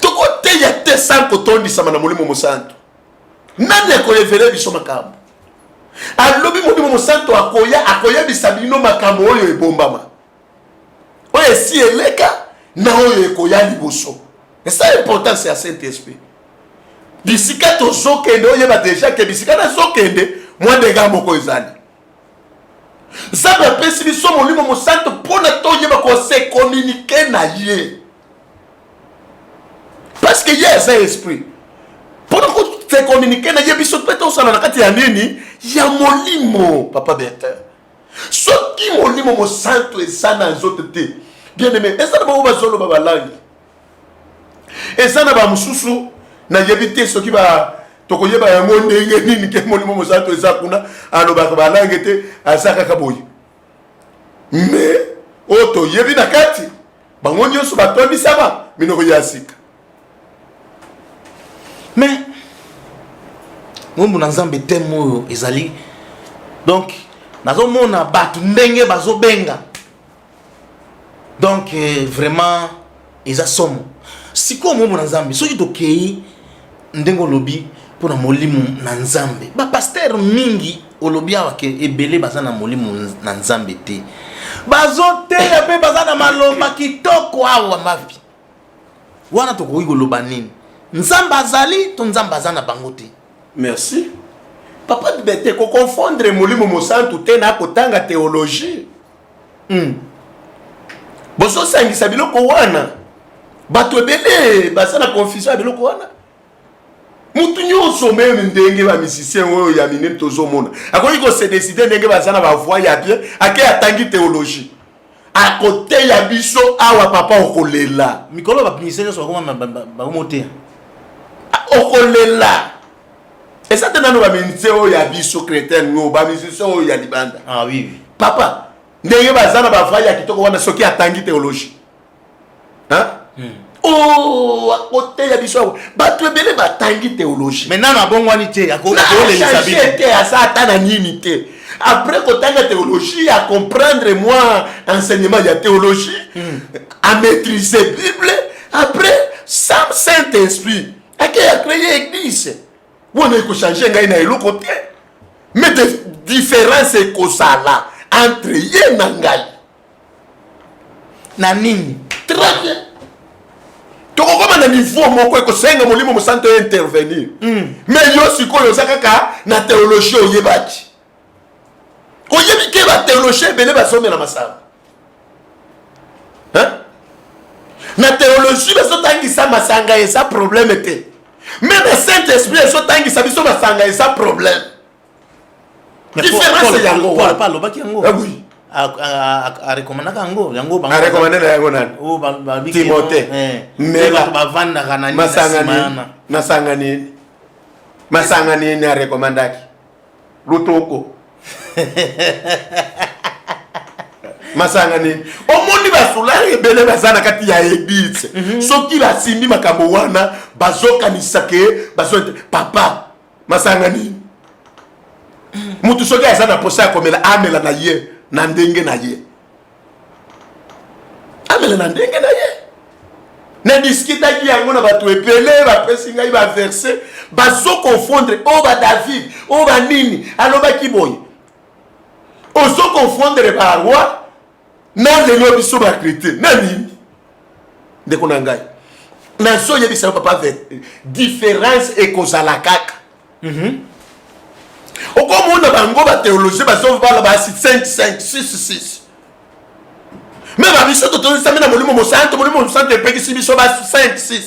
Speaker 4: tokoteya te sans kotondisama na molimo mosantu nani akoyevele biso makambo alobi molimo mosantu akoyebisa bino makambo oyo ebombama oyo esi eleka na oyo ekoya liboso esa importance ya Saint-Esprit bisika tozokende oyeba deja ke bisika nazokende mwa ndenge moko ezali nzambe apesi biso molimo mosantu mpona toyeba kose communique na ye parce que ye eza esprit mpona kose communique na ye biso mpe tosala na kati ya nini ya molimo papa Bertin soki molimo mosantu eza na nzoto te bien aimé eza na bango bazoloba balangi eza na bamosusu nayebi te soki tokoyeba yango ndenge nini ke molimo mosantu eza kuna alobaka balangi te aza kaka boye mais oyo toyebi na kati bango nyonso batondisama minoko ya sika
Speaker 3: mais ngombo na nzambe teme oyo ezali donc nazomona bato ndenge bazobenga donc vraiment eza somo sikoyo ngombo na nzambe soki tokei ndenge olobi mpona molimo na nzambe bapaster mingi olobi awa ke ebele baza na molimo na nzambe te bazoteya mpe baza na maloba kitoko awa mavi wana tokoki koloba nini nzambe azali to nzambe aza na bango te
Speaker 4: merci papa Bete ko confondre molimo mosantu te na kotanga théologie bozosangisa biloko wana bato ebele baza na confusion ya biloko wana mutu nyonso meme ndenge bamisicien oyo ya minene tozomona akoki kose décide ndenge baza na bavoi ya bien ake atangi théologie akote ya biso awa papa okolela
Speaker 3: mikolo bapinisien nyonso bakomoteya
Speaker 4: okolela eza te nano baministère oyo ya biso chrétien no bamisicien oyo ya libanda
Speaker 3: oui
Speaker 4: papa ndenge baza na bavoi ya kitoko wana soki atangi théologie akote ya biso bato ebele batangi théologie
Speaker 3: mais nano abongwani te
Speaker 4: akolelisa te asa ata na nini te après kotanga théologie à comprendre moi enseignement ya théologie à maîtriser Bible après sans Saint-Esprit ake ya créer église wana ekochange ngai na eloko te mais de différence ekozala entre ye na ngai
Speaker 3: na nini
Speaker 4: très bien tokokoma na niveau moko ekosenga molimo mosantu intervenir mais yo sikoyo oza kaka na théologie oyebaki oyebi ke bathéologie ebele bazomela masanga na théologie bazotangisa masanga eza problème te mais na Saint-Esprit ezotangisa biso masanga eza problème différence yango
Speaker 3: pas lobaki yango
Speaker 4: oui
Speaker 3: a recommandé yango
Speaker 4: a recommandé na yango nani Timothée mais
Speaker 3: bavanda kana
Speaker 4: masanga nini a recommandaki lutoko masanga nini omoni basolari ebele baza na kati ya église soki basimbi makambo wana bazokanisa ke papa masanga nini mutu soki aza na posa ya komela amela na ye na ndenge na ye amela na ndenge na ye na diskitaki yango na bato ebele bapesi ngai baverse bazokonfondre o David o banini alobaki boye ozokonfondre baroi na lelo biso bakritie na nini ndeko na ngai nazoyebisa papa différence ekozala kaka okomona bango bathéologie bazobala basi 5-5-6-6 mais babiso totozisami na molimo mosantu epekisi biso basi 5-6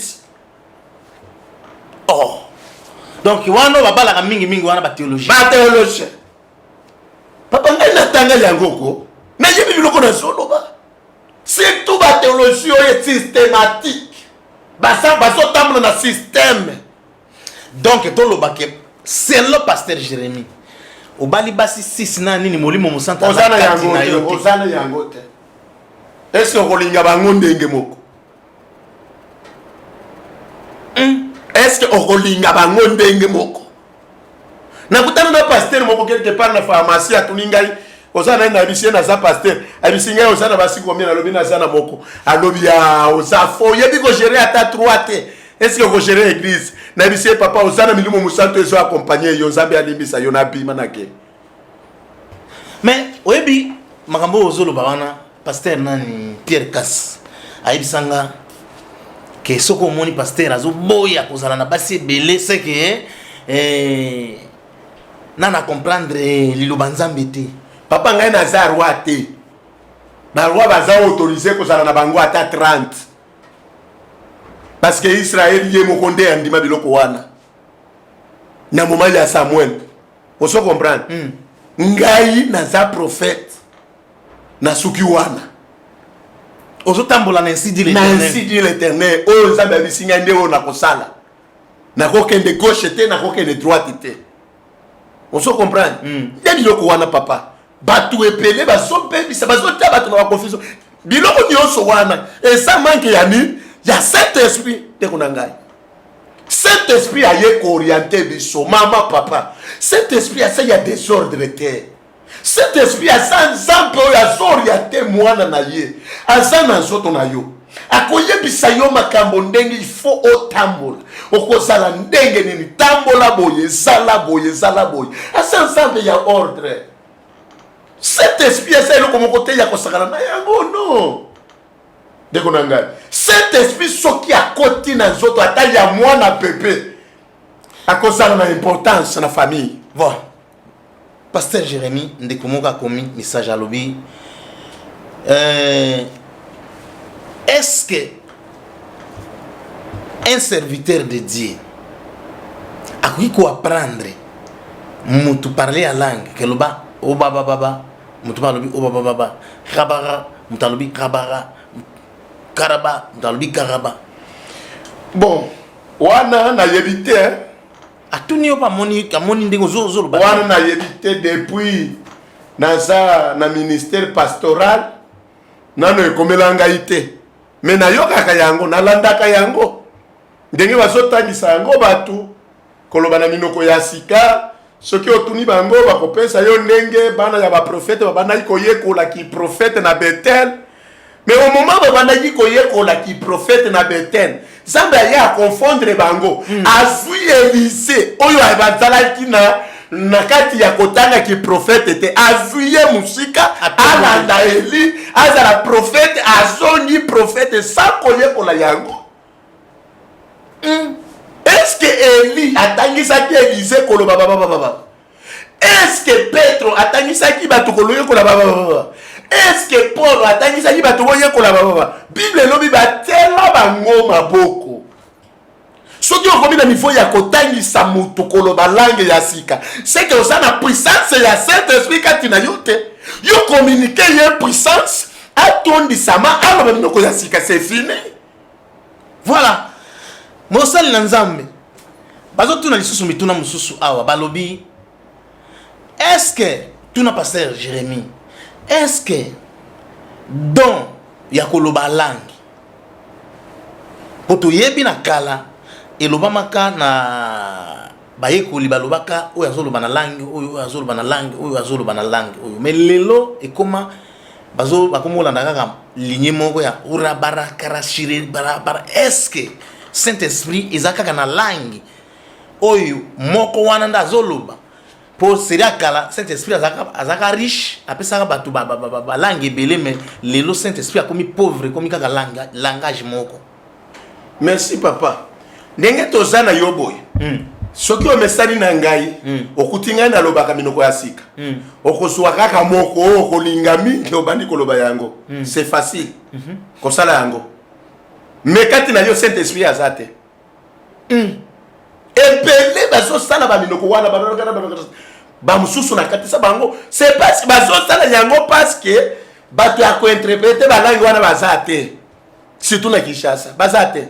Speaker 3: donc wana babalaka mingi wana bathéologie
Speaker 4: papa ngai natanga yango ko nayebi biloko nazoloba surtout bathéologie oyo systématique bazotambola na système
Speaker 3: donc tolobake selon pasteur Jérémie obali basi 6 na nini molimo mosantu
Speaker 4: ozana yango te est-ce que okolinga bango ndenge moko est-ce que okolinga bango ndenge moko nakutana na pasteur moko quelque part na pharmacie atuni ngai ozana na bisie na za pasteur abisi ngai ozana basi combien na lobi na za na moko alobi ya ozafo yebi ko gérer ata 3 te. Est-ce que vous gérez l'église? N'abissez papa, aux âmes, nous nous sommes tous accompagnés, nous sommes alimbisa, nous sommes manake.
Speaker 3: Mais, oui, makambo ozolo bawana, pasteur nani Pierre Cass, aibisanga, que soko moni pasteur azo boya kozala na basi belé, c'est que nana comprendre liloba nzambe te.
Speaker 4: Papa ngai na za roi te. Na roi baza autorisé kozala na bango ata 30. Parce que Israël yé mokonde andima biloko wana. Na moment ya Samuel. Vous so comprendre? Ngai na za prophète. Na suki wana.
Speaker 3: Ozo tambola na ainsi dit l'Éternel.
Speaker 4: Na ainsi dit l'Éternel. O nzambe bisinga ndeko na kosala. Na kokende gauche te na kokende droite te. On se comprend. Ya biloko wana papa. Batu epele baso pebisa baso tia batu na confusion. Biloko nyonso wana. Et ça manque ya ni. Il y a cet esprit de Konangai. Cet esprit a été orienté biso, maman, papa. Cet esprit a ça, il y a des ordres de terre. Cet esprit a ça, il a orienté moi na ye. A ça na zoto na yo. Akoye bisayo makambo ndenge il faut otambola. Okosala ndenge nini tambola boye, zala boye. A ça ensemble il y a ordre. Cet esprit a ça, il est côté ya kosakana na yango non. Cet esprit soki a côté na zoto ata ya mwana bébé a kozala na importance na famille.
Speaker 3: Voilà. Pasteur Jérémie ndekomoka komi message à lobby. Est-ce que un serviteur de Dieu a pu apprendre mutu parler à langue que loba obaba baba mutu parler obaba baba khabara mutalobi khabara Karaba, dans le Karaba.
Speaker 4: Bon, wana na yebite.
Speaker 3: Atuni opa moni kamoni ndingo zolo.
Speaker 4: Wana na yebite depuis na ministère pastoral nano ekomelanga ite. Mais na yoka kayango na landa kayango. Ndenge bazotangisa yango batu koloba na minoko ya sika soki otuni bango bakopesa yo ndenge bana ya ba prophète bana ikoyekola ki prophète na Bethel. Mais au moment où on a dit qu'il y a qui prophète na Bethel, Zambé a confondre bango. Azui Élysée, oyo avanzala ki na kati ya kotanga ki prophète était azui musika alanda Eli, azala prophète azoni prophète sa koye kola yango. Est-ce que Eli atangisaki Élisée koloba baba? Est-ce que Petro atangisaki bato koloye koloba baba? Est-ce que Paul atangisaki bato boye koloba baba? Bible lobi batela bango maboko. Soki okomi na niveau ya kotangisa mutu koloba langue ya sika, c'est que ça na puissance ya Saint-Esprit katina yote. Yo communiquer ya puissance atondisama aloba minoko ya sika, c'est fini.
Speaker 3: Voilà. Mosali na Nzambe. Bazo tuna lisusu mituna mususu awa balobi. Est-ce que tuna pasteur Jérémie, est-ce que don ya koloba langue poto yebi na kala elobamaka na bayekoli balobaka oyo azoloba na langue oyo azoloba na langue oyo azoloba na langue oyo, mais lelo ekoma bazo bakomolanda kaka ligne moko ya ura barakara shire bara. Est-ce que Saint-Esprit ezaka na langue oyo moko wana nda azoloba pour seria kala Saint-Esprit azaka riche apesaka batu ba langue belé, mais lelo Saint-Esprit akomi pauvre komi kaka langage moko.
Speaker 4: Merci papa. Ndenge tozana yoboy. Soki omesani na ngai okutinga na lobaka minoko ya sika. Okozwa kaka moko okolinga mingi obandi koloba yango. C'est facile. Kosala yango. Mais kati na yo Saint-Esprit azate. Epele bazo sala ba minoko wana ba mususu na kati sa bango. C'est parce que bazo sala yango parce que bato ya ko interpréter ba langue wana bazate. Surtout na Kinshasa, bazate.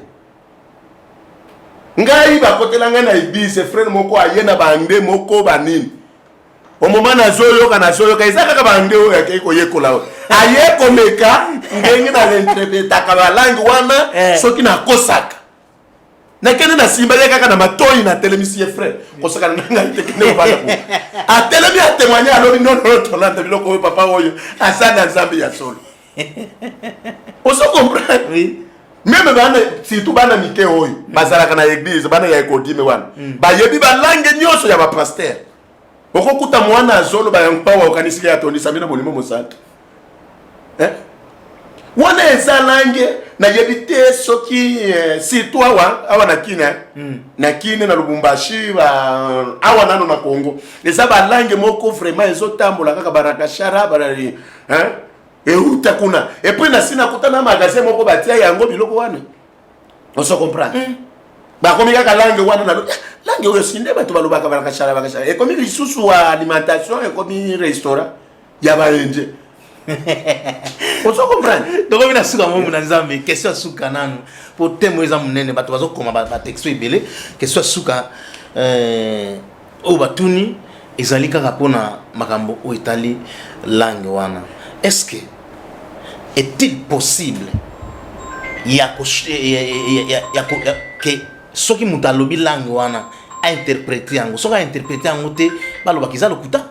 Speaker 4: Ngai bakotela ngai na ibise frère moko ayena bande moko banini. Au moment na zoyo ka izaka ka bande o yake ko yekola. Aye komeka ngenge na l'interpréter ka ba langue wana soki na kosaka. Na kene na simba kaka na matoi na telemisi frère. Kosaka na ngai tekene bala ko. A telemi a témoigner alors non tolanda biloko papa oyo asana Nzambe ya solo. On se comprend, oui. Même bana surtout bana mike oyo bazalaka na église bana ya ekodime wana ba yebi ba langue nyoso ya ba pasteur okokuta mwana azolo ba yangpa wa okanisika ya tondisa mina bolimo mosantu wana eza langue na yebi te soki surtout awa na kina na kine na Lubumbashi ba awa nano na Congo eza ba langue moko vraiment ezotambola kaka baraka shara barali et où t'as kuna et puis na sina kutana magasin moko batia yango biloko wana on se comprend ba komi kaka langue wana na langue oyo sinde bato balobaka bakashara et comme lisusu wa alimentation et comme restaurant ya ba ende on se comprend
Speaker 3: donc mina suka mo na Nzambe question suka nanu pour témoignage munene bato bazo koma ba texto ebele question suka o batuni ezali kaka pona makambo o etali langue wana. Est-ce que est-il possible que ce qui muta lobi langue wana a interprété yango soka interprété yango te baloba kiza lokuta?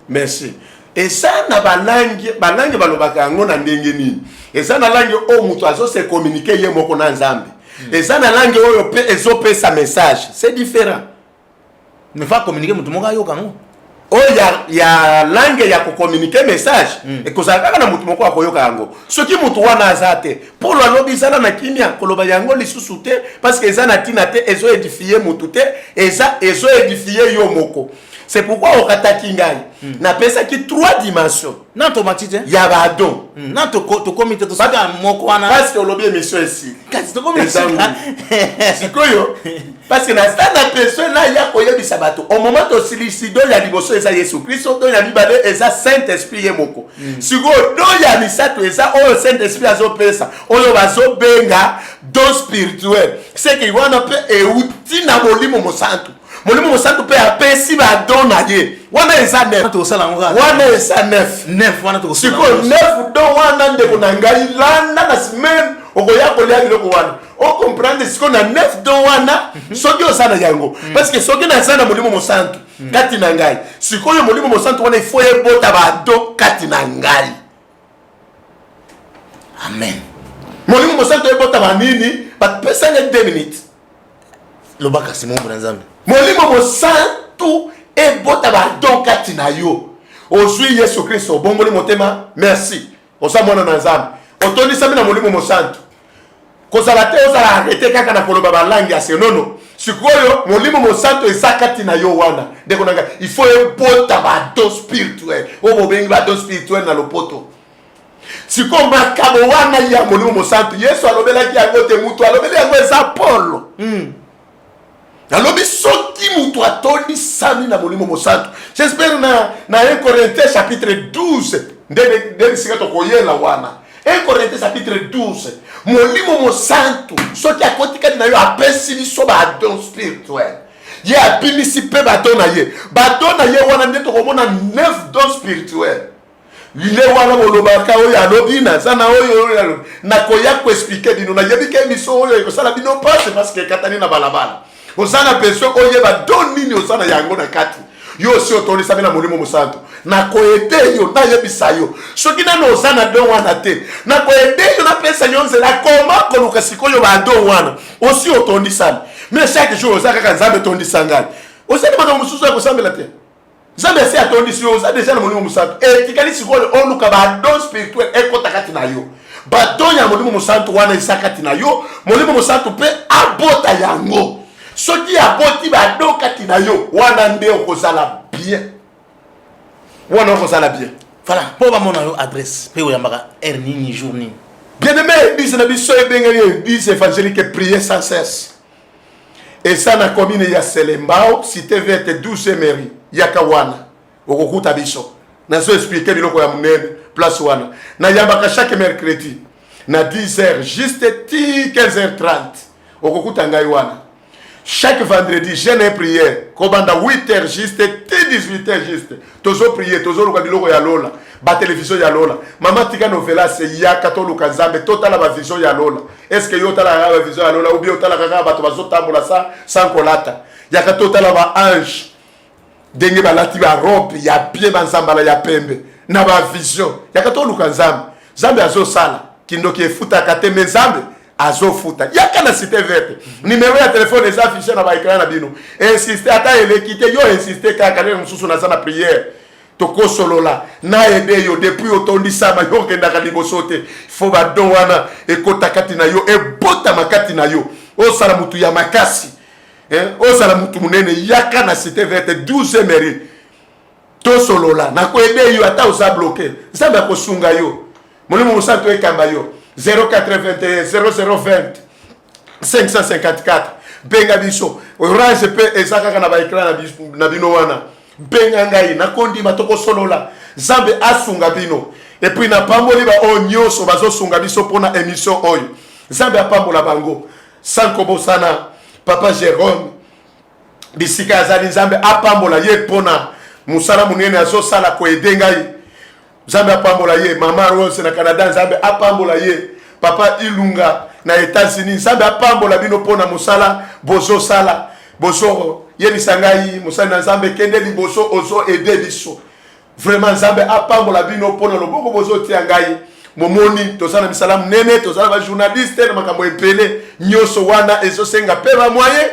Speaker 4: Merci. Et ça na balangue balobaka yango na ndenge nini? Et ça na langue o mutu azo se communiquer ye moko na Nzambe. Et ça na langue oyo pe ezope sa message, c'est différent.
Speaker 3: Mais fa communiquer mutu moka yo kango.
Speaker 4: Oh ya langue ya ko communiquer message et ko zaka na mutu moko akoyoka yango soki mutu wana azate pour la lobi sala na kimia koloba yango lisusu te parce que ezana tina te ezo édifier mutu te ezo édifier yo moko. C'est pourquoi au kataki ngai na pesa ki 3 dimensions
Speaker 3: na automatique
Speaker 4: ya badon
Speaker 3: na to comité to saka moko wana
Speaker 4: parce que lobi émission ici
Speaker 3: kasi to comité
Speaker 4: sikoyo parce que na stand personne là ya koyebi sabato au moment to silisido ya liboso eza Yesu Kristo do ya mibale eza Saint-Esprit ye moko sikoyo do ya misato eza o Saint-Esprit azo pesa oyo bazo benga don spirituel c'est que wana pe euti na molimo mosantu molimo mosantu pe apesi ba don na ye wana eza neuf
Speaker 3: to sala ngora
Speaker 4: wana eza neuf
Speaker 3: wana to
Speaker 4: sikoyo neuf do wana ndeko na ngai landa na semaine okoya kolia biloko wana o comprendre sikoyo na neuf do wana soki osana yango parce que soki na sana molimo mosantu kati na ngai sikoyo molimo mosantu wana ifo ebota ba do kati na ngai.
Speaker 3: Amen.
Speaker 4: Molimo mosantu ebota ba nini ba pesa 2 minutes
Speaker 3: lobaka simo na Nzambe
Speaker 4: molimo mosantu ebota ba do kati na yo ozwi Yesu Kristo bongoli motema merci osa mwana na Nzambe otondisa mina molimo mosantu kozala te ozala arrêté kaka na koloba balangi ya senono sikoyo molimo mosanto ezakati na yo wana ndeko nanga il faut ebota badon spirituel oyo bobengi badon spirituel na lopoto sikoyo makambo wana ya molimo mosanto yesu alobelaki yango te mutu alobeli yango eza polo alobi soki mutu atonisami na molimo mosanto j'espère na 1 Corinthiens chapitre 12 nde sika tokoyela wana 1 Corinthiens chapitre 12 molimo mosantu soki akotikali na yo apesi biso badon spirituel ye abimisi mpe badon na ye wana nde tokomona 9 don spirituel ile wana bolobaka oyo alobi naza na oyo nakoya koexplike bino nayebike miso oyo ekosala bino pase parceke ekatani na balabala oza na besoin oyeba don nini oza na yango na kati yo osi otonisami na molimo mosantu nakoyede yo nayebisa yo soki nano oza na don wana te nakoyede yo napesa yo nzela koma koluka sikoyo badon wana osi otondisami mais chaque jour oza kaka nzambe etondisa ngai ozali makambo mosusu ya kosambela te nzambe asi atondisi yo oza deja na molimo mosantu etikali sikoyo oluka badon spirituel ekota kati na yo badon ya molimo mosantu wana eza kati na yo molimo mosantu mpe abota yango soki aboti badon kati na yo wana nde okozala bien wana okozala bien
Speaker 3: voilà mpo bamona yo adresse mpe oyambaka heure nini jour nini
Speaker 4: bien-aimé église na biso ebengeli église évangélique prier sans cesse eza na commune ya Selembao cité verte 12e mairie yaka wana okokuta biso nazo expliquer biloko ya munene place wana nayambaka chaque mercredi na 10h juste ti 15h30 okokuta ngai wana chaque vendredi jeûne et prière kobanda 8h juste ti 18h juste tozo prier tozo luka biloko ya lola ba télévision ya lola mama tika novela se yaka to luka nzambe totala ba vision ya lola est-ce que yo tala ba vision ya lola ou bien tala kaka bato bazotambola sa sans kolata yaka totala ba ange denge balati ba robe ya bien banzambala ya pembe na ba vision yaka to luka nzambe nzambe azosala kindoki efutaka te me nzambe azofuta yaka na cité verte numéro ya téléphone eza affiché na ba écran na bino insister ata elekite yo insister kaka le mususu na sana prière tokosolola na ede yo depuis otondisama yo kendaka liboso te faut badon wana ekota kati na yo ebota makati na yo osala mutu ya makasi osala mutu munene yaka na cité verte 12e mairie tosolola na ko ede yo ata oza bloqué nzambe akosunga yo molimo mosantu ekamba yo 081 0020 554 benga biso orange pe ezaka na ba écran na bino wana benga ngai nakondima tokosolola nzambe asunga bino et puis na pamboli ba onyoso bazosunga biso pona émission oyo nzambe apambola bango sankobosana papa Jérôme bisika azali nzambe apambola ye pona musala munene azosala ko edengai nzambe apambola ye mama Rose na Canada nzambe apambola ye papa Ilunga na États-Unis nzambe apambola bino pona musala bozo sala bozo yeni sangai musala na nzambe kende liboso ozo ede biso vraiment nzambe apambola bino pona loboko bozo tia ngai momoni tozana misala munene tozana ba journaliste na makambo epele nyoso wana ezosenga pe ba moyen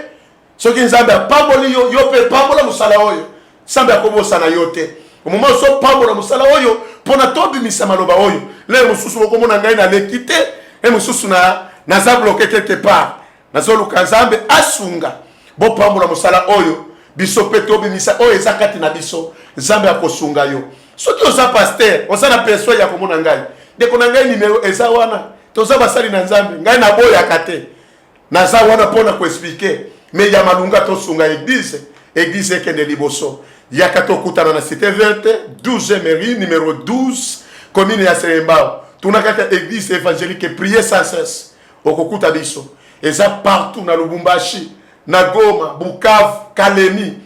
Speaker 4: soki nzambe apamboli yo yo pe pambola musala oyo nzambe akobosana yo te au moment so pambola musala oyo pona tobimisa maloba oyo le mususu bokomona ngai na lekite e mususu na za bloqué quelque part nazo luka nzambe asunga bo pambola musala oyo biso pe tobimisa oyo ezakati na biso nzambe akosunga yo soki oza pasteur oza na perso ya komona ngai ndeko na ngai nimero eza wana toza basali na nzambe ngai na boyaka te naza wana pona koexplike me ya malunga tosunga église ekende liboso yaka tokutana na cité verte 12e mairie numéro 12 commune ya Selembao tunakata église évangélique prier sans cesse okokuta biso eza partout na Lubumbashi na Goma Bukavu Kalemi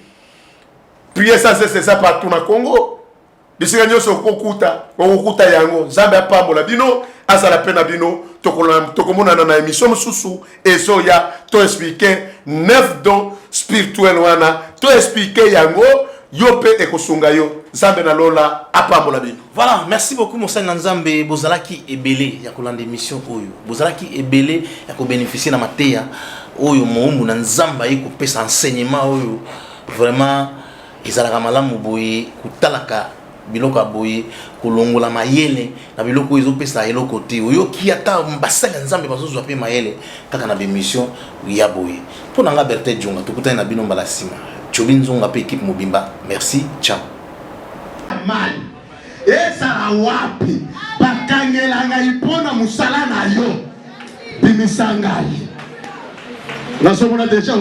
Speaker 4: prier sans cesse eza partout na Congo bisika nyonso okokuta yango nzambe apambola bino azala pe na bino tokomonana na émission mosusu ezoya to expliquer 9 dons spirituels wana to expliquer yango yo pe ekosunga yo nzambe na lola apambola bino.
Speaker 3: Voilà, merci beaucoup mosali na nzambe bozalaki ebele ya kolanda émission oyo bozalaki ebele ya ko bénéficier na mateya oyo moumbu na nzamba ye ko pesa enseignement oyo vraiment ezalaka malamu boye kutalaka biloko aboye kolongola mayele na biloko ezopesa eloko te oyoki ata basala nzambe bazozwa pe mayele kaka na bemission ya boye mpona nga Bertin Dionga tokutani na bino mbala nsima Chobi Nzonga pe équipe mobimba merci ciao
Speaker 1: mali ezala wapi bakangela ngai mpona mosala na yo bimisa ngai nazomona deja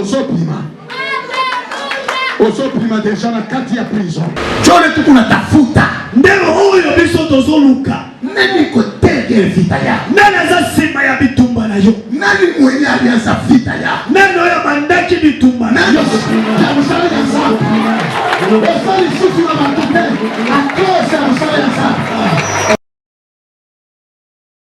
Speaker 1: osopima deja na kati ya prison jone tukuna tafuta
Speaker 2: ndelo oyo biso tozoluka
Speaker 1: nani kotege vita ya
Speaker 2: nani aza nsima ya bitumba na yo
Speaker 1: nani mwenye alianza vita ya
Speaker 2: nani oyo abandaki bitumba na yo
Speaker 1: ya mosala ya nzambe osali susu na bato te akose ya mosala ya nzambe